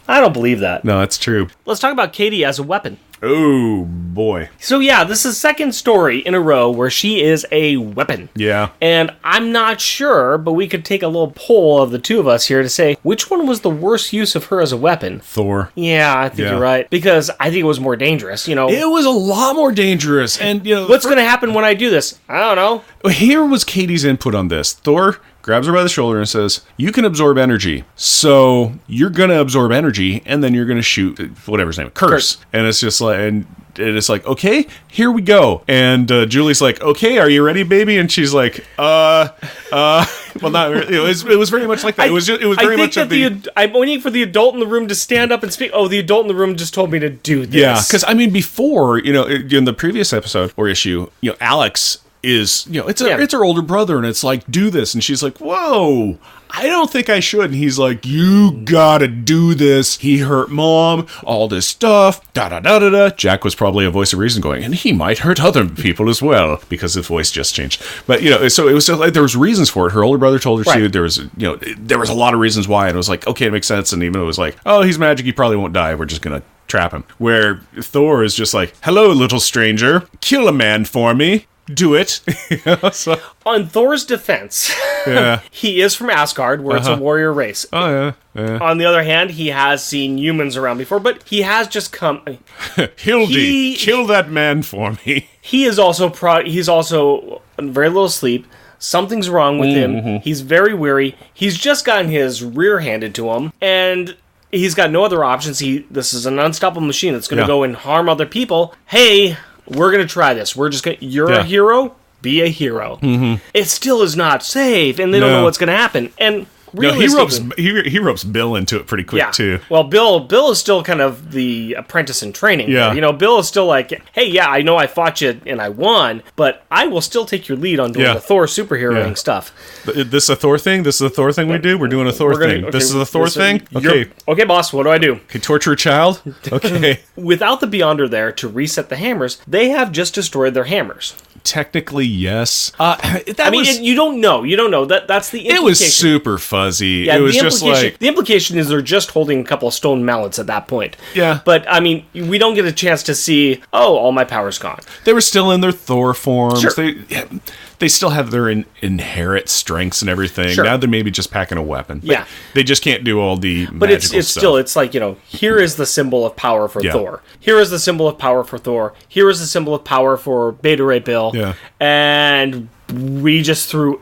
I don't believe that. No, that's true. Let's talk about Katie as a weapon. Oh, boy. So yeah, this is the second story in a row where she is a weapon. Yeah. And I'm not sure, but we could take a little poll of the two of us here to say which one was the worst use of her as a weapon. Thor. Yeah, I think you're right. Because I think it was more dangerous, It was a lot more dangerous. And, what's going to happen when I do this? I don't know. Here was Katie's input on this. Thor grabs her by the shoulder and says, you can absorb energy. So you're going to absorb energy, and then you're going to shoot, whatever his name, Curse. And it's just like, and it's like, okay, here we go. And Julie's like, okay, are you ready, baby? And she's like, well, not really. It was very much like that. It was very much of I'm waiting for the adult in the room to stand up and speak. Oh, the adult in the room just told me to do this. Yeah, because, before, in the previous episode or issue, Alex is, it's her older brother, and it's like, do this. And she's like, whoa, I don't think I should. And he's like, you gotta do this. He hurt Mom, all this stuff, da-da-da-da-da. Jack was probably a voice of reason going, and he might hurt other people as well, because his voice just changed. But, so it was just like, there was reasons for it. Her older brother told her to. There was a lot of reasons why, and it was like, okay, it makes sense. And even though it was like, oh, he's magic, he probably won't die, we're just gonna trap him. Where Thor is just like, hello, little stranger, kill a man for me. Do it. So. On Thor's defense, he is from Asgard, where it's a warrior race. Oh, yeah. On the other hand, he has seen humans around before, but he has just come... Hildy, kill that man for me. He is also... he's also on very little sleep. Something's wrong with him. He's very weary. He's just gotten his rear handed to him, and... he's got no other options. This is an unstoppable machine that's going to go and harm other people. Hey... we're going to try this. We're just going to... you're a hero? Be a hero. Mm-hmm. It still is not safe, and they don't know what's going to happen. And he ropes Bill into it pretty quick, too. Well, Bill is still kind of the apprentice in training. Yeah. Bill is still like, hey, I know I fought you and I won, but I will still take your lead on doing the Thor superheroing stuff. This a Thor thing? This is a Thor thing we do? We're doing a Thor thing. Okay, this is a Thor thing? Okay. Okay, boss, what do I do? Okay, torture a child? Okay. Without the Beyonder there to reset the hammers, they have just destroyed their hammers. Technically, yes. You don't know. You don't know. That's the implication. It was super fuzzy. Yeah, it was just like... the implication is they're just holding a couple of stone mallets at that point. Yeah. But, we don't get a chance to see, all my power's gone. They were still in their Thor forms. Sure. They still have their inherent strengths and everything. Sure. Now they're maybe just packing a weapon. Yeah. They just can't do all the but magical it's stuff. still, it's like, here is the symbol of power for Thor. Here is the symbol of power for Thor. Here is the symbol of power for Beta Ray Bill. Yeah. And we threw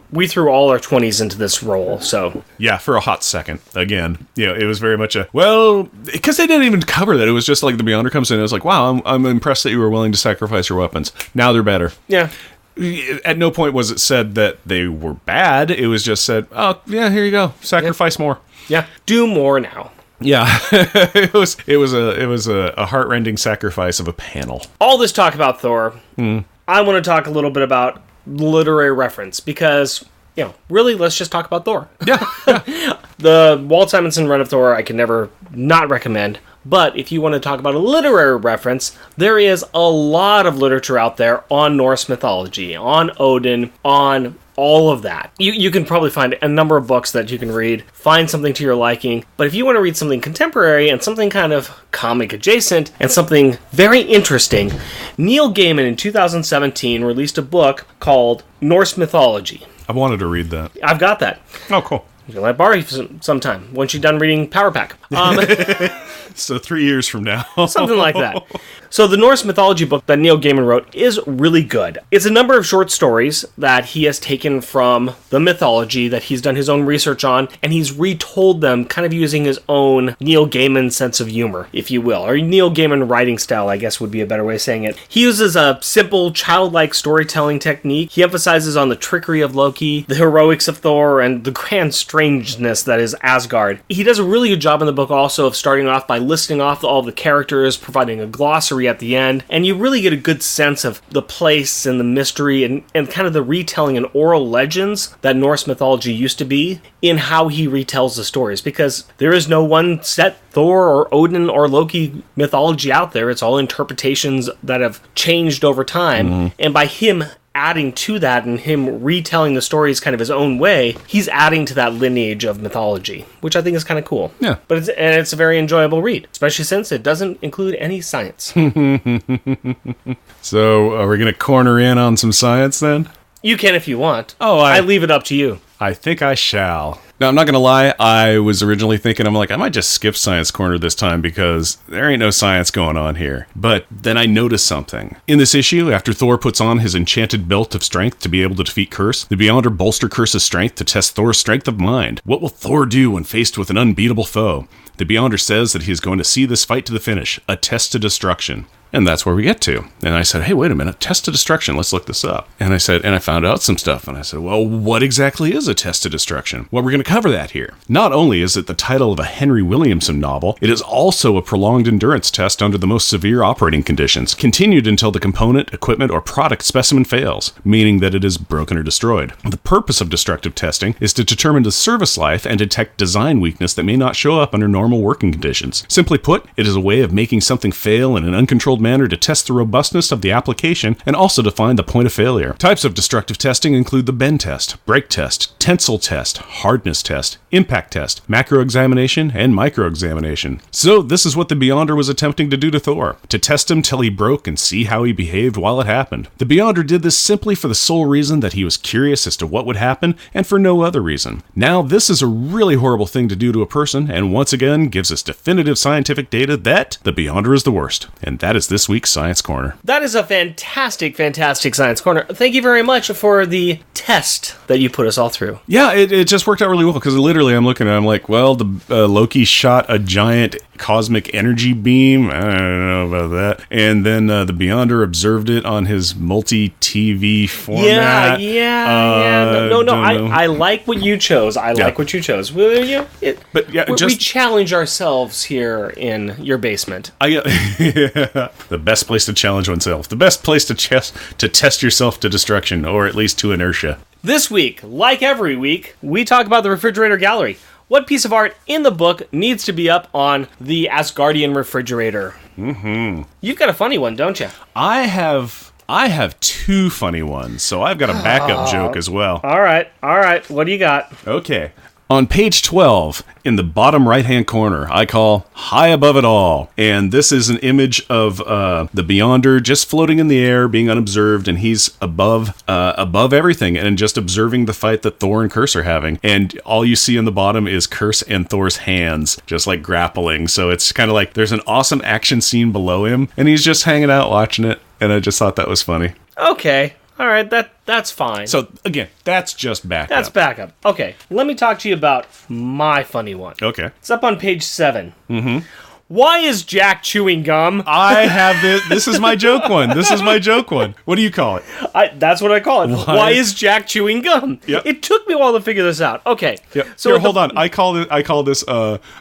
all our 20s into this role, so... yeah, for a hot second. Again, it was very much because they didn't even cover that. It was just like the Beyonder comes in and it's like, wow, I'm impressed that you were willing to sacrifice your weapons. Now they're better. Yeah. At no point was it said that they were bad. It was just said, oh, yeah, here you go. Sacrifice more. Yeah. Do more now. Yeah. it was a heart-rending sacrifice of a panel. All this talk about Thor, I want to talk a little bit about literary reference, because, really, let's just talk about Thor. Yeah. The Walt Simonson run of Thor, I can never not recommend. But if you want to talk about a literary reference, there is a lot of literature out there on Norse mythology, on Odin, on all of that. You can probably find a number of books that you can read, find something to your liking. But if you want to read something contemporary and something kind of comic adjacent and something very interesting, Neil Gaiman in 2017 released a book called Norse Mythology. I wanted to read that. I've got that. Oh, cool. You can let it borrow you sometime once you're done reading Power Pack. So 3 years from now. Something like that. So the Norse mythology book that Neil Gaiman wrote is really good. It's a number of short stories that he has taken from the mythology that he's done his own research on, and he's retold them kind of using his own Neil Gaiman sense of humor, if you will, or Neil Gaiman writing style, I guess would be a better way of saying it. He uses a simple, childlike storytelling technique. He emphasizes on the trickery of Loki, the heroics of Thor, and the grand strangeness that is Asgard. He does a really good job in the book also of starting off by listing off all the characters, providing a glossary at the end, and you really get a good sense of the place and the mystery and kind of the retelling and oral legends that Norse mythology used to be in how he retells the stories, because there is no one set Thor or Odin or Loki mythology out there. It's all interpretations that have changed over time, and by him adding to that and him retelling the stories kind of his own way, he's adding to that lineage of mythology, which I think is kind of cool. Yeah. But it's a very enjoyable read, especially since it doesn't include any science. So, are we going to corner in on some science then? You can if you want. Oh, I leave it up to you. I think I shall. Now, I'm not going to lie, I was originally thinking, I'm like, I might just skip Science Corner this time because there ain't no science going on here. But then I noticed something. In this issue, after Thor puts on his enchanted belt of strength to be able to defeat Curse, the Beyonder bolster Curse's strength to test Thor's strength of mind. What will Thor do when faced with an unbeatable foe? The Beyonder says that he is going to see this fight to the finish, a test to destruction. And that's where we get to. And I said, hey, wait a minute, test to destruction, let's look this up. And I said, and I found out some stuff. And I said, well, what exactly is a test to destruction? Well, we're going to cover that here. Not only is it the title of a Henry Williamson novel, it is also a prolonged endurance test under the most severe operating conditions, continued until the component, equipment, or product specimen fails, meaning that it is broken or destroyed. The purpose of destructive testing is to determine the service life and detect design weakness that may not show up under normal working conditions. Simply put, it is a way of making something fail in an uncontrolled manner to test the robustness of the application and also to find the point of failure. Types of destructive testing include the bend test, break test, tensile test, hardness test, impact test, macro examination, and micro examination. So this is what the Beyonder was attempting to do to Thor, to test him till he broke and see how he behaved while it happened. The Beyonder did this simply for the sole reason that he was curious as to what would happen and for no other reason. Now, this is a really horrible thing to do to a person, and once again gives us definitive scientific data that the Beyonder is the worst. And that is this week's Science Corner. That is a fantastic, fantastic Science Corner. Thank you very much for the test that you put us all through. Yeah, it just worked out really well because literally I'm looking at it, I'm like, well, the Loki shot a giant cosmic energy beam. I don't know about that. And then the Beyonder observed it on his multi-TV format. Yeah. No. I like what you chose. Like what you chose. Will you? We challenge ourselves here in your basement. The best place to challenge oneself. The best place to test yourself to destruction, or at least to inertia. This week, like every week, we talk about the refrigerator gallery. What piece of art in the book needs to be up on the Asgardian refrigerator? Mm-hmm. You've got a funny one, don't you? I have two funny ones, so I've got a backup joke as well. All right. What do you got? Okay. On page 12, in the bottom right-hand corner, I call High Above It All. And this is an image of the Beyonder just floating in the air, being unobserved, and he's above everything and just observing the fight that Thor and Curse are having. And all you see in the bottom is Curse and Thor's hands, just like grappling. So it's kind of like there's an awesome action scene below him, and he's just hanging out watching it. And I just thought that was funny. Okay. All right, that's fine. So, again, that's just backup. That's backup. Okay, let me talk to you about my funny one. Okay. It's up on page 7. Mm-hmm. Why is Jack chewing gum? I have this. This is my joke one. What do you call it? That's what I call it. Why is Jack chewing gum? Yep. It took me a while to figure this out. Okay. Yep. So here, hold on. I call this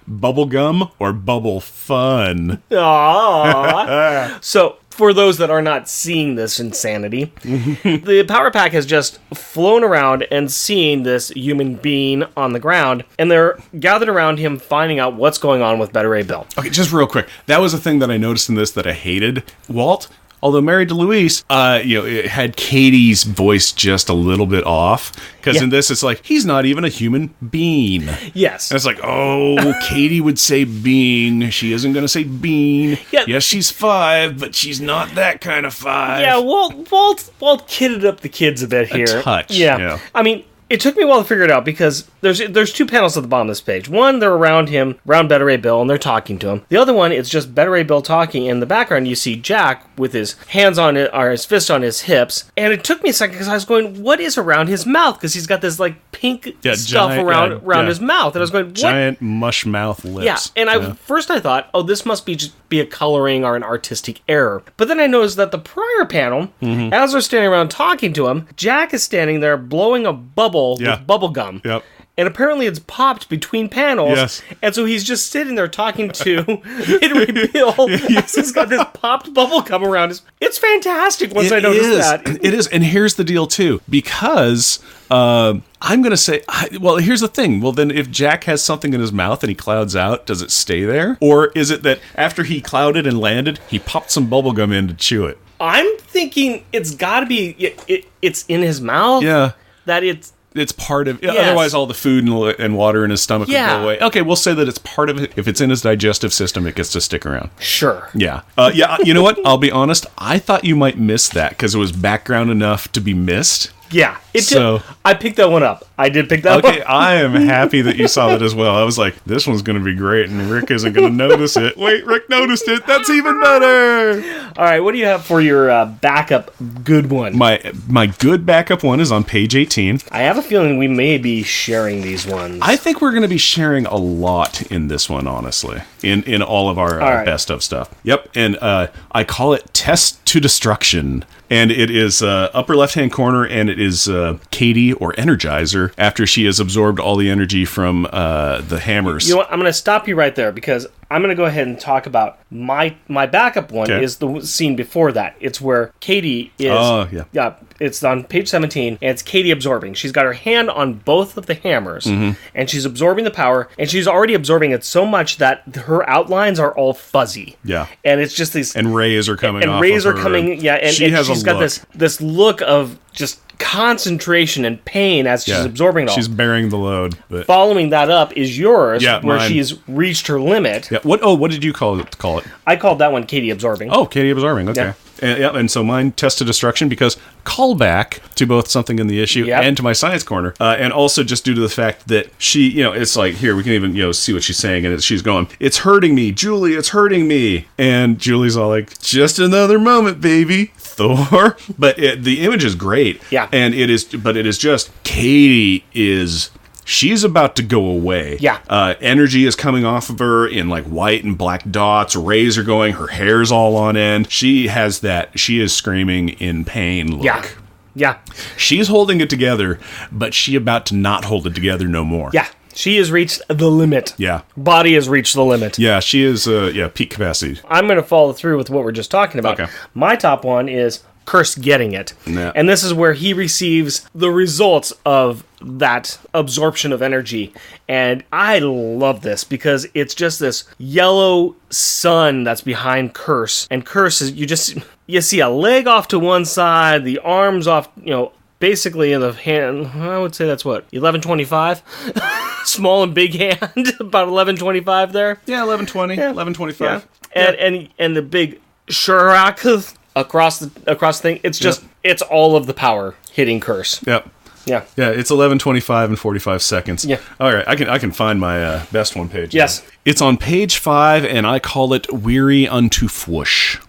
bubble gum or bubble fun. Aww. So, for those that are not seeing this insanity, the Power Pack has just flown around and seen this human being on the ground, and they're gathered around him finding out what's going on with Beta Ray Bill. Okay, just real quick. That was a thing that I noticed in this that I hated. Walt, although married to Louise, it had Katie's voice just a little bit off. Because in this, it's like, he's not even a human being. Yes. And it's like, oh, Katie would say being. She isn't going to say bean. Yeah. Yes, she's 5, but she's not that kind of 5. Yeah, Walt kidded up the kids a bit here. A touch. Yeah. I mean, it took me a while to figure it out because there's 2 panels at the bottom of this page. One, they're around Beta Ray Bill, and they're talking to him. The other one, it's just Beta Ray Bill talking. In the background, you see Jack with his hands on it, or his fist on his hips. And it took me a second because I was going, what is around his mouth? Because he's got this like pink stuff around his mouth. And I was going, what? Giant mush mouth lips. Yeah, and first I thought, oh, this must be a coloring or an artistic error. But then I noticed that the prior panel, as they're standing around talking to him, Jack is standing there blowing a bubble with bubble gum. Yep. And apparently it's popped between panels. Yes. And so he's just sitting there talking to Henry Bill as he's got this popped bubble gum around his... It's fantastic once I noticed that. It is. And here's the deal, too. Because... I'm going to say, well, here's the thing. Well, then if Jack has something in his mouth and he clouds out, does it stay there? Or is it that after he clouded and landed, he popped some bubble gum in to chew it? I'm thinking it's got to be it's in his mouth. Yeah. That It's part of... Yes. Otherwise, all the food and water in his stomach would Yeah. go away. Okay, we'll say that it's part of it. If it's in his digestive system, it gets to stick around. Sure. Yeah. You know what? I'll be honest. I thought you might miss that because it was background enough to be missed. Yeah. So- I picked that one up. I did pick that Okay, one. I am happy that you saw that as well. I was like, this one's going to be great, and Rick isn't going to notice it. Wait, Rick noticed it. That's even better. All right, what do you have for your backup good one? My good backup one is on page 18. I have a feeling we may be sharing these ones. I think we're going to be sharing a lot in this one, honestly, in all of our right. best of stuff. Yep, and I call it Test to Destruction. And it is upper left-hand corner, and it is Katie, or Energizer, after she has absorbed all the energy from the hammers. You know what? I'm going to stop you right there because I'm going to go ahead and talk about my backup one. Okay. Is the scene before that. It's where Katie is... Oh, yeah. Yeah, it's on page 17, and it's Katie absorbing. She's got her hand on both of the hammers, Mm-hmm. and she's absorbing the power, and she's already absorbing it so much that her outlines are all fuzzy. Yeah. And it's just these... And rays are coming off And rays of are her, coming... Yeah, and, she and has she's a got look. this look of just concentration and pain as she's absorbing it all. She's bearing the load. But Following that up is yours, Yeah, where mine. she's reached her limit. yeah, what did you call it? I called that one Katie absorbing. Oh, Katie absorbing. Okay. Yeah. And so mine, Test to Destruction, because callback to both something in the issue Yep. and to my science corner, and also just due to the fact that she, it's like, here, we can even, see what she's saying, and she's going, it's hurting me, Julie, it's hurting me. And Julie's all like, just another moment, baby, Thor. But the image is great. Yeah. And it is just, Katie is... She's about to go away. Yeah. Energy is coming off of her in like white and black dots. Rays are going. Her hair's all on end. She has that. She is screaming in pain look. Yeah. Yeah. She's holding it together, but she about to not hold it together no more. Yeah. She has reached the limit. Yeah. Body has reached the limit. Yeah, she is, peak capacity. I'm going to follow through with what we're just talking about. Okay. My top one is Curse getting it. Yeah. And this is where he receives the results of that absorption of energy. And I love this because it's just this yellow sun that's behind Curse. And Curse is, you see a leg off to one side, the arms off, basically in the hand. I would say that's what, 1125? Small and big hand, about 1125 there. Yeah, 1120, Yeah. 1125. Yeah. And the big Shurak across the thing. It's just it's all of the power hitting Curse. Yep. Yeah. Yeah, it's 11:25 and 45 seconds. Yeah. All right, I can find my best one page. Yes. It's on page 5, and I call it Weary Unto Fwoosh.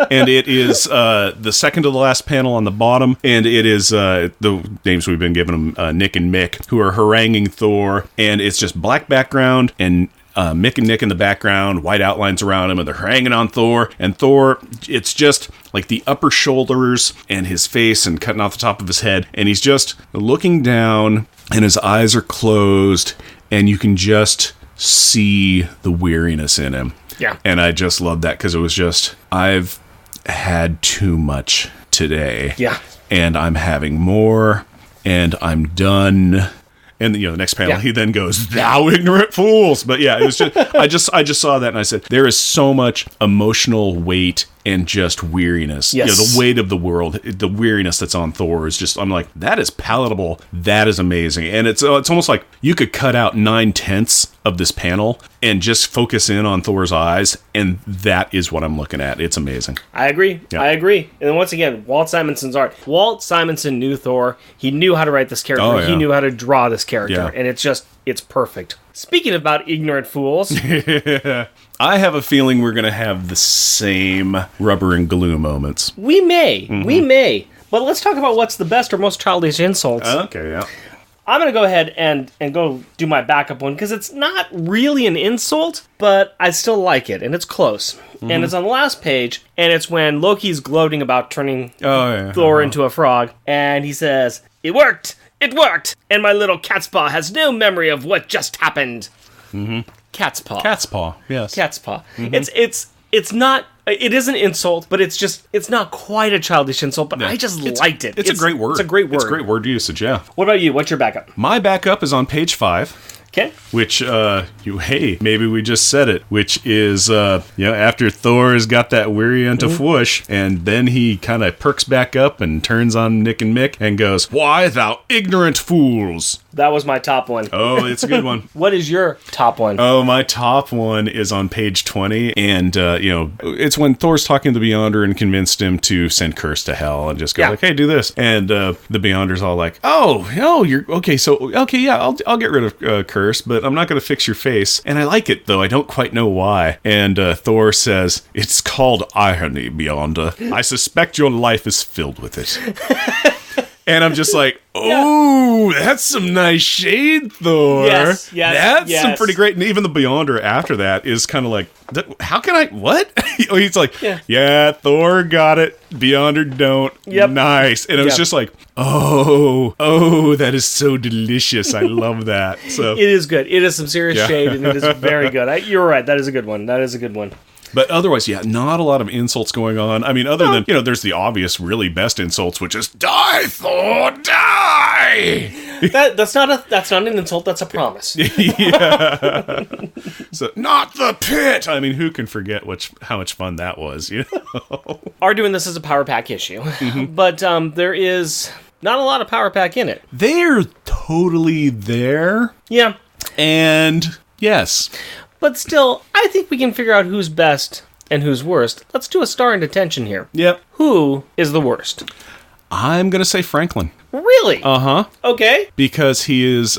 And it is the second to the last panel on the bottom, and it is the names we've been giving them, Nick and Mick, who are haranguing Thor, and it's just black background, and Mick and Nick in the background, white outlines around him, and they're hanging on Thor. And Thor, it's just like the upper shoulders and his face and cutting off the top of his head. And he's just looking down, and his eyes are closed, and you can just see the weariness in him. Yeah. And I just love that because it was just, I've had too much today. Yeah. And I'm having more, and I'm done. And the next panel, Yeah. he then goes, "Thou ignorant fools!" But yeah, it was just, I just saw that and I said, there is so much emotional weight and just weariness. Yes. The weight of the world, the weariness that's on Thor is just, I'm like, that is palatable. That is amazing. And it's almost like you could cut out 9/10 of this panel and just focus in on Thor's eyes, and that is what I'm looking at. It's amazing. I agree. Yeah. I agree. And once again, Walt Simonson's art. Walt Simonson knew Thor. He knew how to write this character. Oh, yeah. He knew how to draw this character. Yeah. And it's perfect. Speaking about ignorant fools, I have a feeling we're going to have the same rubber and glue moments. we may. Mm-hmm. We may. But let's talk about what's the best or most childish insults. Okay, yeah. I'm going to go ahead and go do my backup one because it's not really an insult, but I still like it, and it's close. Mm-hmm. And it's on the last page, and it's when Loki's gloating about turning Oh, yeah. Thor into a frog, and he says, "It worked! It worked! And my little cat's paw has no memory of what just happened." Mm-hmm. Cat's paw. Cat's paw, yes. Cat's paw. Mm-hmm. It's not... It is an insult, but it's not quite a childish insult, but I just liked it. It's a great word. It's a great word. It's a great word usage, yeah. What about you? What's your backup? My backup is on page 5, Okay. Which, hey, maybe we just said it, which is, after Thor has got that weary unto whoosh, and then he kind of perks back up and turns on Nick and Mick and goes, "Why, thou ignorant fools!" That was my top one. Oh, it's a good one. What is your top one? Oh, my top one is on page 20, and, it's when Thor's talking to the Beyonder and convinced him to send Curse to hell and just go like, "Hey, do this." And the Beyonder's all like, "Oh, you're, okay, I'll get rid of Curse, but I'm not going to fix your face. And I like it, though. I don't quite know why." And Thor says, "It's called irony, Beyonder. I suspect your life is filled with it." And I'm just like, oh, that's some nice shade, Thor. Yes, That's some pretty great. And even the Beyonder after that is kind of like, how can I, what? He's like, yeah, Thor got it. Beyonder don't. Yep. Nice. And it was just like, oh, that is so delicious. I love that. So it is good. It is some serious shade, and it is very good. You're right. That is a good one. But otherwise, not a lot of insults going on. I mean, other than, there's the obvious, really best insults, which is, "Die, Thor, die!" That's not an insult, that's a promise. Yeah. So, "Not the pit!" I mean, who can forget how much fun that was, Are doing this as a Power Pack issue, but there is not a lot of Power Pack in it. They're totally there. Yeah. And, yes. But still, I think we can figure out who's best and who's worst. Let's do a star in detention here. Yep. Who is the worst? I'm going to say Franklin. Really? Uh-huh. Okay. Because he's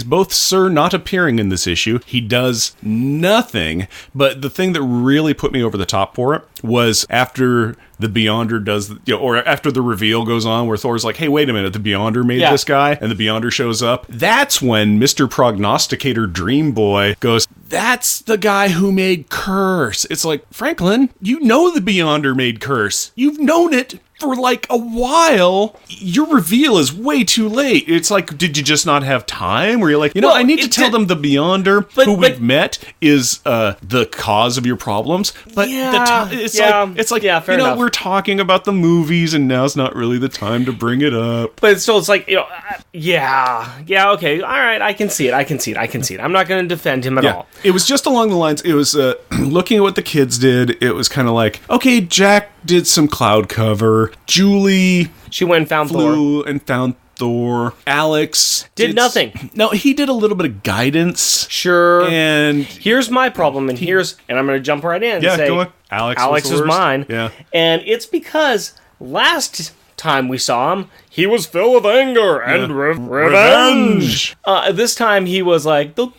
both Sir not appearing in this issue. He does nothing. But the thing that really put me over the top for it was after the Beyonder does, or after the reveal goes on where Thor's like, "Hey, wait a minute, the Beyonder made this guy," and the Beyonder shows up. That's when Mr. Prognosticator Dream Boy goes, "That's the guy who made Curse." It's like, Franklin, you know the Beyonder made Curse. You've known it for like a while. Your reveal is way too late. It's like, did you just not have time? Where you're like, I need to tell them the Beyonder who we've met is the cause of your problems. But it's like fair enough. We're talking about the movies, and now's not really the time to bring it up. But still, it's like, okay, all right, I can see it. I'm not going to defend him at all. It was just along the lines. It was looking at what the kids did. It was kind of like, okay, Jack did some cloud cover. Julie, she went and found flew and found Thor. Alex did nothing. No, he did a little bit of guidance. Sure. And here's my problem, and I'm going to jump right in and say, go on. Alex is mine. Yeah. And it's because last time we saw him, he was filled with anger and revenge. This time he was like, and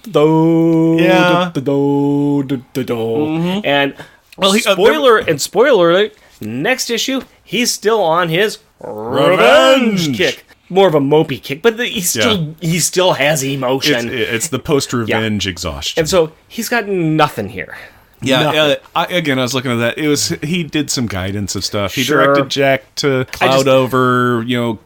spoiler alert, next issue, he's still on his revenge kick. More of a mopey kick, but he still has emotion. It's the post-revenge exhaustion. And so he's got nothing here. Yeah, I was looking at that. He did some guidance of stuff. He directed Jack to cloud over,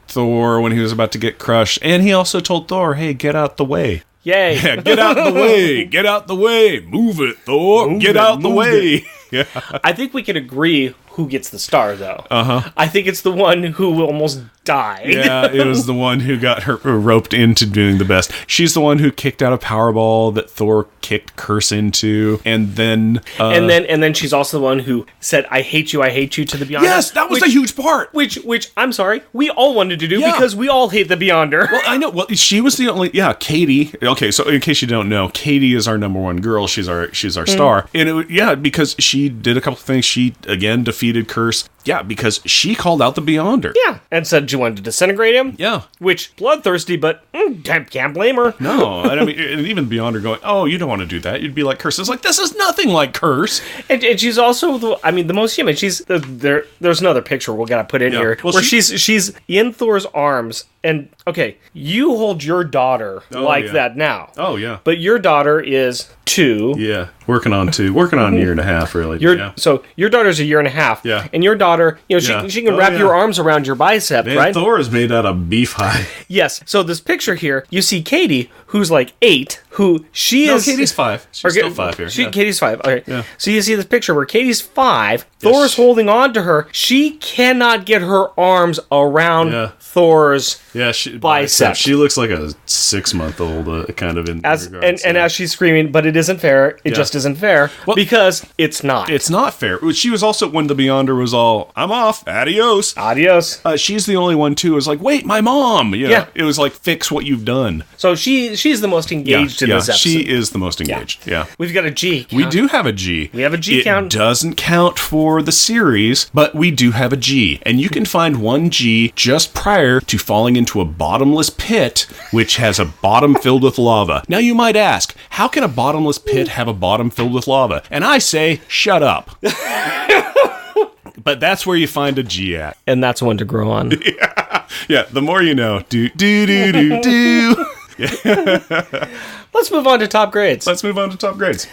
Thor when he was about to get crushed. And he also told Thor, "Hey, get out the way." Yay. Yeah, get out the way. Get out the way. Move it, Thor. Get out the way. Yeah. I think we can agree who gets the star, though. Uh-huh. I think it's the one who almost died. Yeah, it was the one who got her roped into doing the best. She's the one who kicked out a Powerball that Thor kicked Curse into, and then and then she's also the one who said, I hate you to the Beyonder. Yes, that was a huge part. Which I'm sorry, we all wanted to do because we all hate the Beyonder. Well, I know. Well, she was the only. Yeah, Katie. Okay, so in case you don't know, Katie is our number one girl. She's our star, and because she did a couple of things. She again defeated Curse. Yeah, because she called out the Beyonder. Yeah, and said she wanted to disintegrate him. Yeah. Which, bloodthirsty, but can't blame her. No, I mean, and even Beyonder going, "Oh, you don't want to do that. You'd be like Curse." It's like, this is nothing like Curse. And she's also, the most human. She's, there's another picture we're going to put in here, well, where she's in Thor's arms, and, okay, you hold your daughter that now. Oh, yeah. But your daughter is 2. Yeah, working on a year and a half, really. So your daughter's a year and a half. Yeah. And your daughter, she can wrap your arms around your bicep, Man, right? Thor is made out of beef hide. Yes. So this picture here, you see Katie, who's like 8, who she No, is... Katie's 5. She's still 5 here. Yeah. Katie's 5. Okay. Yeah. So you see this picture where Katie's 5, Thor's holding on to her. She cannot get her arms around Thor's biceps. She looks like a 6-month-old kind of in regards, and as she's screaming, but it isn't fair. It just isn't fair because it's not. It's not fair. She was also, when the Beyonder was all, I'm off, adios. She's the only one, too, who was like, wait, my mom. Yeah. It was like, fix what you've done. So she's the most engaged in this episode. She is the most engaged. Yeah. We've got a G count. We do have a G. We have a G count. It doesn't count for the series, but we do have a G. And you can find one G just prior to falling into a bottomless pit, which has a bottom filled with lava. Now you might ask, how can a bottomless pit have a bottom filled with lava? And I say, shut up. But that's where you find a G at. And that's one to grow on. Yeah, the more you know. Do, do, do, do, do. Let's move on to top grades.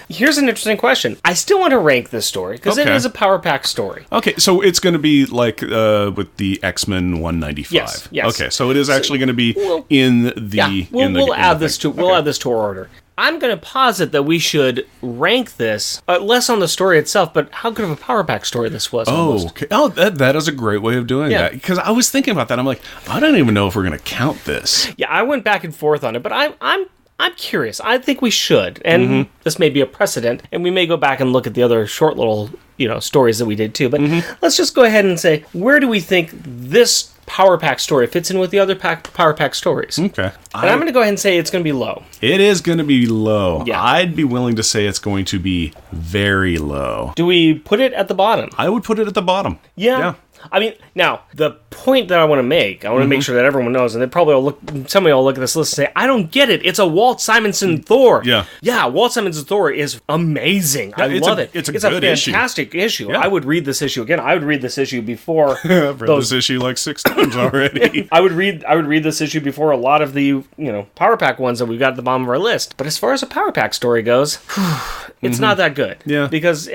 Here's an interesting question. I still want to rank this story because it is a Power Pack story. Okay, so it's going to be like with the X-Men 195. Yes. Okay, so it is actually going to be in the. We'll add this to our order. I'm going to posit that we should rank this less on the story itself, but how good of a Power Pack story this was. Okay. Oh, that is a great way of doing that. Because I was thinking about that. I'm like, I don't even know if we're going to count this. Yeah, I went back and forth on it, but I'm curious. I think we should, and this may be a precedent, and we may go back and look at the other short little stories that we did too. But let's just go ahead and say, where do we think this Power Pack story fits in with the other Power Pack stories? Okay. And I'm going to go ahead and say it's going to be low. It is going to be low. Yeah. I'd be willing to say it's going to be very low. Do we put it at the bottom? I would put it at the bottom. Yeah. I mean, now, the point that I want to make sure that everyone knows, and somebody will look at this list and say, I don't get it. It's a Walt Simonson Thor. Yeah, Walt Simonson Thor is amazing. I love it. It's a fantastic issue. Yeah. I would read this issue again. I would read this issue before I've read this issue like 6 times already. I would read this issue before a lot of the, Power Pack ones that we've got at the bottom of our list. But as far as a Power Pack story goes, it's not that good. Yeah. Because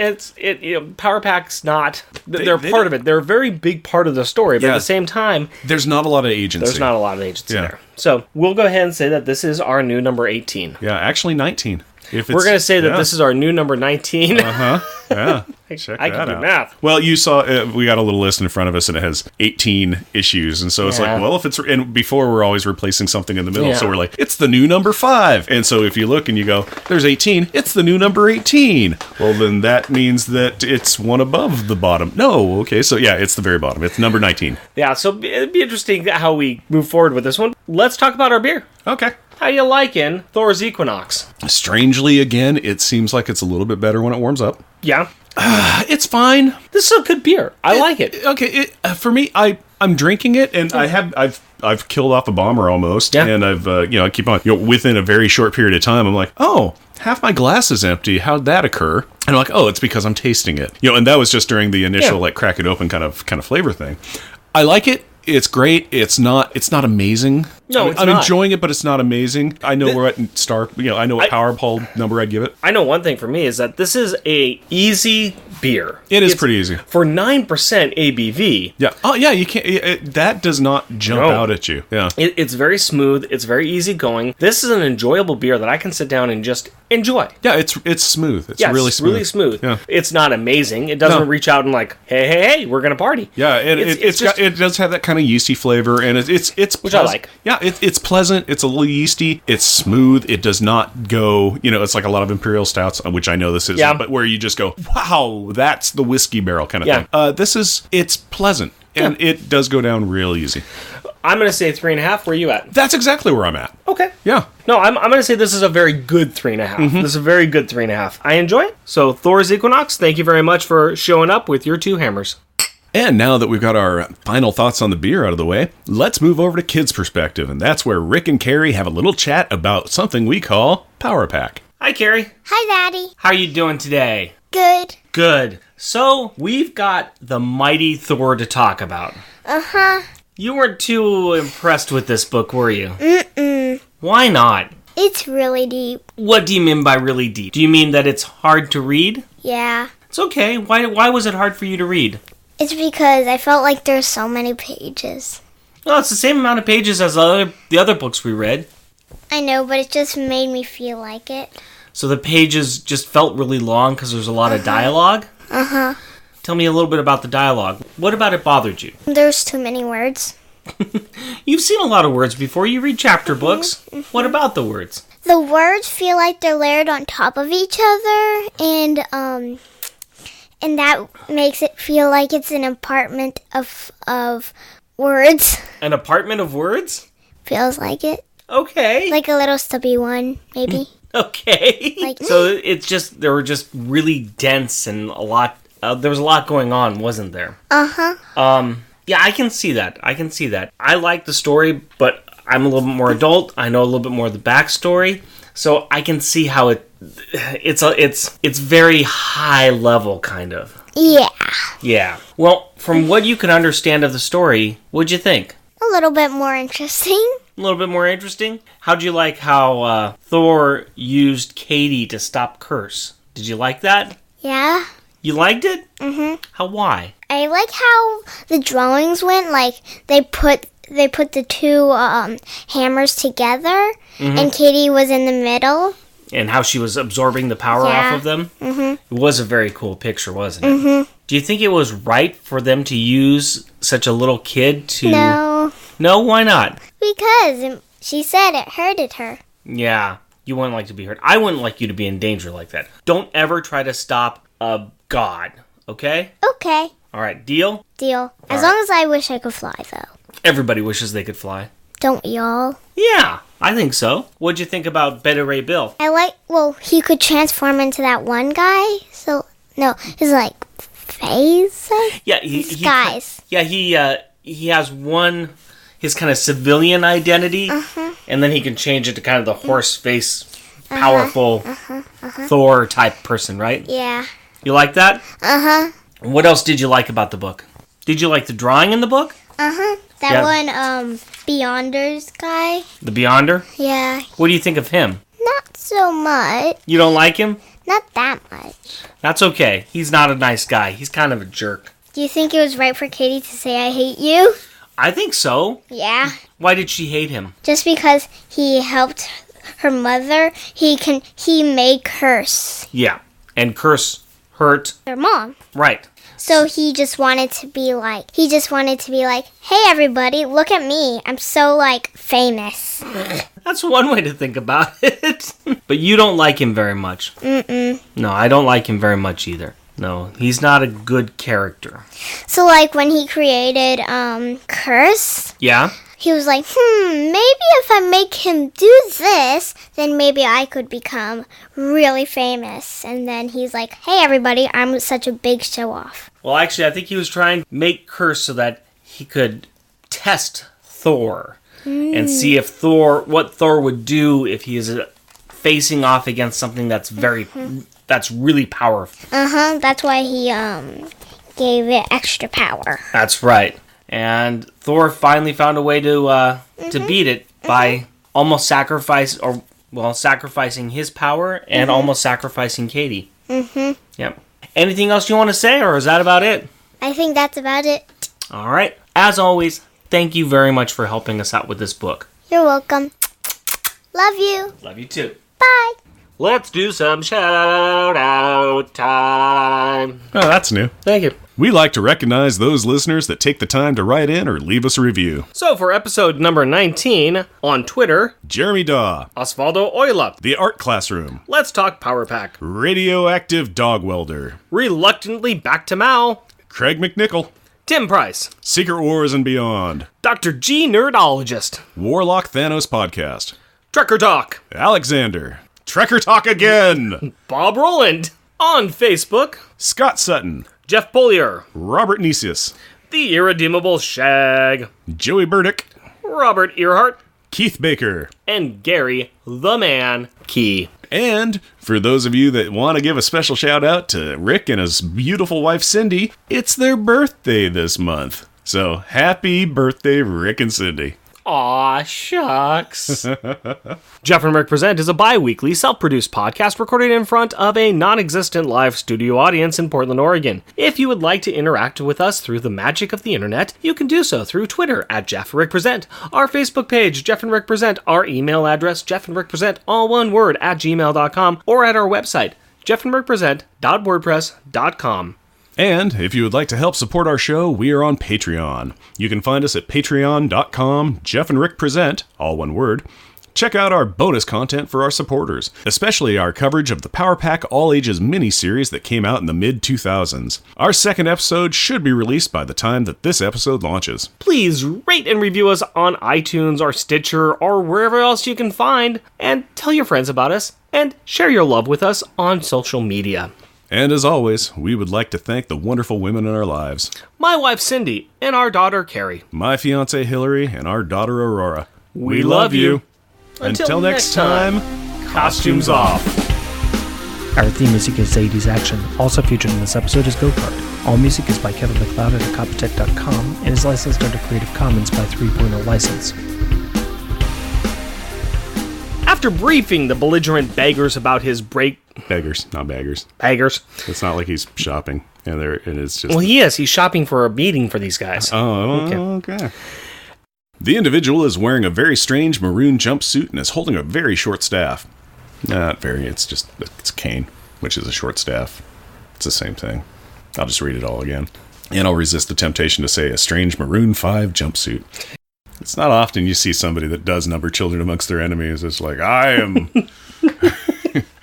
Power Pack's not, they're part of it. They're a very big part of the story, but at the same time, there's not a lot of agency. There. So we'll go ahead and say that this is our new number 18. Yeah, actually 19. We're going to say that this is our new number 19. Yeah. I can do math. Well, you saw, we got a little list in front of us and it has 18 issues. And so it's like, well, if it's, and before we're always replacing something in the middle. So we're like, it's the new number 5. And so if you look and you go, there's 18, it's the new number 18. Well, then that means that it's one above the bottom. No. Okay. So yeah, it's the very bottom. It's number 19. Yeah. So it'd be interesting how we move forward with this one. Let's talk about our beer. Okay. How you liking Thor's Equinox? Strangely, again, it seems like it's a little bit better when it warms up. Yeah. It's fine. This is a good beer. I like it. Okay, for me, I'm drinking it, and I've killed off a bomber almost, and I've I keep on within a very short period of time. I'm like, oh, half my glass is empty. How'd that occur? And I'm like, oh, it's because I'm tasting it. And that was just during the initial like crack it open kind of flavor thing. I like it. It's great. It's not amazing. No, I'm enjoying it, but it's not amazing. I know we're at star. I know what Powerball number I'd give it. I know one thing for me is that this is a easy beer. It's pretty easy for 9% ABV. Yeah. Oh yeah. You can't. That does not jump out at you. Yeah. It's very smooth. It's very easy going. This is an enjoyable beer that I can sit down and just enjoy. Yeah. It's smooth. It's really smooth. Really smooth. Yeah. It's not amazing. It doesn't reach out and like, hey, we're gonna party. Yeah. And it does have that kind of yeasty flavor, and it's which I like. Yeah. It's pleasant. It's a little yeasty. It's smooth. It does not go. It's like a lot of imperial stouts, which I know this is. But where you just go, wow, that's the whiskey barrel kind of thing. It's pleasant, and it does go down real easy. I'm going to say 3.5. Where are you at? That's exactly where I'm at. Okay. Yeah. No, I'm going to say this is a very good 3.5. This is a very good 3.5. I enjoy it. So Thor's Equinox, thank you very much for showing up with your 2 hammers. And now that we've got our final thoughts on the beer out of the way, let's move over to Kids' Perspective, and that's where Rick and Carrie have a little chat about something we call Power Pack. Hi, Carrie. Hi, Daddy. How are you doing today? Good. Good. So, we've got the mighty Thor to talk about. Uh-huh. You weren't too impressed with this book, were you? Mm-mm. Why not? It's really deep. What do you mean by really deep? Do you mean that it's hard to read? Yeah. It's okay. Why was it hard for you to read? It's because I felt like there's so many pages. Well, it's the same amount of pages as the other books we read. I know, but it just made me feel like it. So the pages just felt really long because there's a lot of dialogue? Uh-huh. Tell me a little bit about the dialogue. What about it bothered you? There's too many words. You've seen a lot of words before. You read chapter books. What about the words? The words feel like they're layered on top of each other, and that makes it feel like it's an apartment of words. An apartment of words? Feels like it. Okay. Like a little stubby one, maybe. Okay. Like- So it's just, they were just really dense and a lot, there was a lot going on, wasn't there? Uh-huh. Yeah, I can see that. I like the story, but I'm a little bit more adult. I know a little bit more of the backstory. So I can see how it's very high level, kind of. Yeah. Yeah. Well, from what you can understand of the story, what'd you think? A little bit more interesting. A little bit more interesting? How'd you like how Thor used Katie to stop Curse? Did you like that? Yeah. You liked it? Mm-hmm. How, why? I like how the drawings went. Like they put the two hammers together, and Katie was in the middle. And how she was absorbing the power off of them? Mm-hmm. It was a very cool picture, wasn't it? Mm-hmm. Do you think it was right for them to use such a little kid to... No. No? Why not? Because she said it hurted her. Yeah. You wouldn't like to be hurt. I wouldn't like you to be in danger like that. Don't ever try to stop a god, okay? Okay. All right, deal? Deal. As All right. long as I wish I could fly, though. Everybody wishes they could fly. Don't y'all? Yeah, I think so. What'd you think about Beta Ray Bill? He could transform into that one guy. So, no, his, face? Yeah, Disguise. He has one, his kind of civilian identity, and then he can change it to kind of the horse face, powerful Thor type person, right? Yeah. You like that? Uh-huh. What else did you like about the book? Did you like the drawing in the book? Uh-huh. That one, Beyonders guy. The Beyonder? Yeah. What do you think of him? Not so much. You don't like him? Not that much. That's okay. He's not a nice guy. He's kind of a jerk. Do you think it was right for Katie to say I hate you? I think so. Yeah. Why did she hate him? Just because he helped her mother, he made Curse Yeah. And Curse hurt. their mom. Right. So he just wanted to be like, hey everybody, look at me. I'm so famous. That's one way to think about it. But you don't like him very much. Mm-mm. No, I don't like him very much either. No, he's not a good character. So when he created Curse, Yeah? he was like, maybe if I make him do this, then maybe I could become really famous. And then he's like, hey everybody, I'm such a big show off. Well, actually, I think he was trying to make Curse so that he could test Thor and see if what Thor would do if he is facing off against something that's that's really powerful. Uh-huh, that's why he gave it extra power. That's right. And Thor finally found a way to beat it by almost sacrificing his power and almost sacrificing Katie. Mm-hmm. Yep. Anything else you want to say, or is that about it? I think that's about it. All right. As always, thank you very much for helping us out with this book. You're welcome. Love you. Love you too. Bye. Let's do some shout-out time. Oh, that's new. Thank you. We like to recognize those listeners that take the time to write in or leave us a review. So for episode number 19, on Twitter, Jeremy Daw, Osvaldo Oila, The Art Classroom, Let's Talk Power Pack, Radioactive Dog Welder, Reluctantly Back to Mao, Craig McNichol, Tim Price, Secret Wars and Beyond, Dr. G Nerdologist, Warlock Thanos Podcast, Trekker Talk, Alexander, Trekker Talk again, Bob Roland, on Facebook, Scott Sutton, Jeff Bollier, Robert Nisius, The Irredeemable Shag, Joey Burdick, Robert Earhart, Keith Baker, and Gary the Man Key. and for those of you that want to give a special shout out to Rick and his beautiful wife Cindy, it's their birthday this month. So happy birthday, Rick and Cindy. Aw, shucks. Jeff and Rick Present is a bi-weekly, self-produced podcast recorded in front of a non-existent live studio audience in Portland, Oregon. If you would like to interact with us through the magic of the internet, you can do so through Twitter at Jeff and Rick Present, our Facebook page, Jeff and Rick Present, our email address, Jeff and Rick Present, all one word, at gmail.com, or at our website, jeffandrickpresent.wordpress.com. And if you would like to help support our show, we are on Patreon. You can find us at patreon.com, Jeff and Rick Present, all one word. Check out our bonus content for our supporters, especially our coverage of the Power Pack All Ages miniseries that came out in the mid-2000s. Our second episode should be released by the time that this episode launches. Please rate and review us on iTunes or Stitcher or wherever else you can find, and tell your friends about us, and share your love with us on social media. And as always, we would like to thank the wonderful women in our lives. My wife Cindy and our daughter Carrie. My fiancée Hillary and our daughter Aurora. We love you. Until next time, costumes off. Our theme music is 80s Action. Also featured in this episode is Go Kart. All music is by Kevin MacLeod at Incompetech.com and is licensed under Creative Commons by 3.0 license. After briefing the belligerent beggars about his Beggars, not baggers. Beggars. It's not like he's shopping. And it is just... Well, he is. He's shopping for a beating for these guys. Oh, okay. The individual is wearing a very strange maroon jumpsuit and is holding a very short staff. Not very, it's a cane, which is a short staff. It's the same thing. I'll just read it all again. And I'll resist the temptation to say a strange maroon 5 jumpsuit. It's not often you see somebody that does number children amongst their enemies. It's like, I am...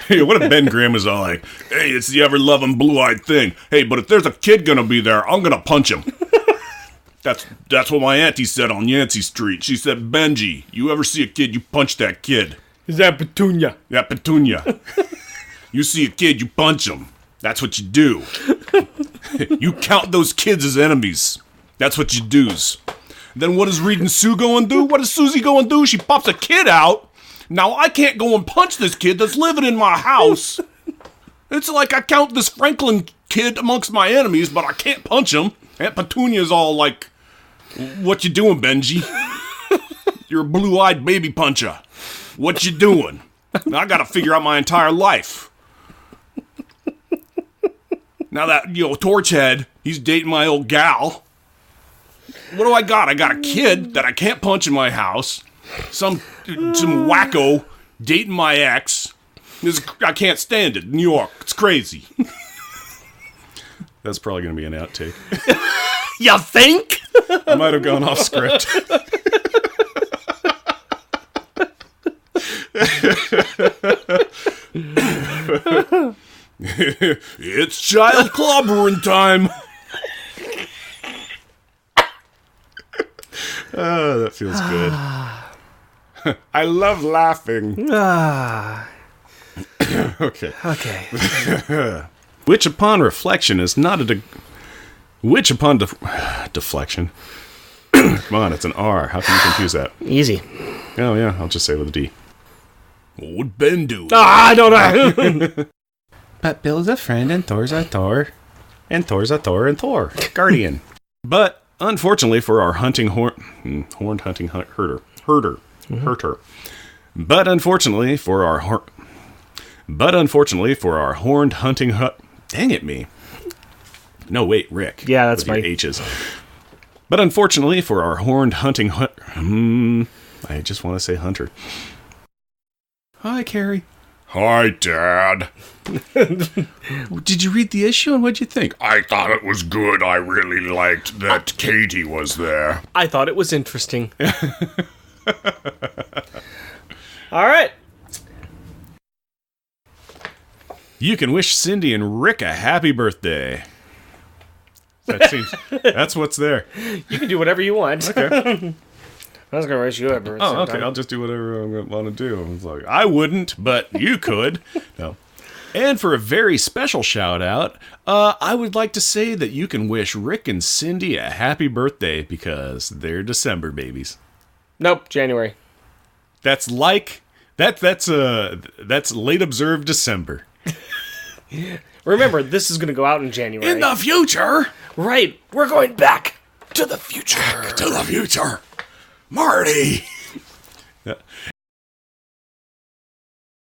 Hey, what if Ben Graham is all like, hey, it's the ever-loving blue-eyed thing. Hey, but if there's a kid gonna be there, I'm gonna punch him. That's what my auntie said on Yancey Street. She said, Benji, you ever see a kid, you punch that kid. Is that Petunia? Yeah, Petunia. You see a kid, you punch him. That's what you do. You count those kids as enemies. That's what you do's. Then what does Reed and Sue go and do? What does Susie go and do? She pops a kid out. Now I can't go and punch this kid that's living in my house. It's like I count this Franklin kid amongst my enemies, but I can't punch him. Aunt Petunia's all like, what you doing, Benji? You're a blue-eyed baby puncher. What you doing? I gotta figure out my entire life. Now that, Torchhead, he's dating my old gal. What do I got? I got a kid that I can't punch in my house. Some wacko dating my ex. I can't stand it. New York. It's crazy. That's probably going to be an outtake. You think? I might have gone off script. It's child clobbering time. Oh, that feels good. I love laughing. Okay. Which upon reflection is not a... deflection. Come on, it's an R. How can you confuse that? Easy. Oh, yeah, I'll just say it with a D. What would Ben do? I don't know. But Bill's a friend, and Thor's a Thor. And Thor's a Thor, and Thor. Guardian. But, unfortunately for our horned hunting herder. But unfortunately for our horned hunting dang it, me. No, wait, Rick. Yeah, that's with your right. H's. But unfortunately for our horned hunting I just want to say hunter. Hi, Carrie. Hi, Dad. Did you read the issue and what'd you think? I thought it was good. I really liked that Katie was there. I thought it was interesting. All right. You can wish Cindy and Rick a happy birthday. That's what's there. You can do whatever you want. Okay. I was going to wish you a birthday. Oh, okay. I'll just do whatever I want to do. It's like, I wouldn't, but you could. No. And for a very special shout out, I would like to say that you can wish Rick and Cindy a happy birthday because they're December babies. Nope, January. That's late observed December. Remember, this is going to go out in January. In the future. Right. We're going back to the future. Back to the future. Marty!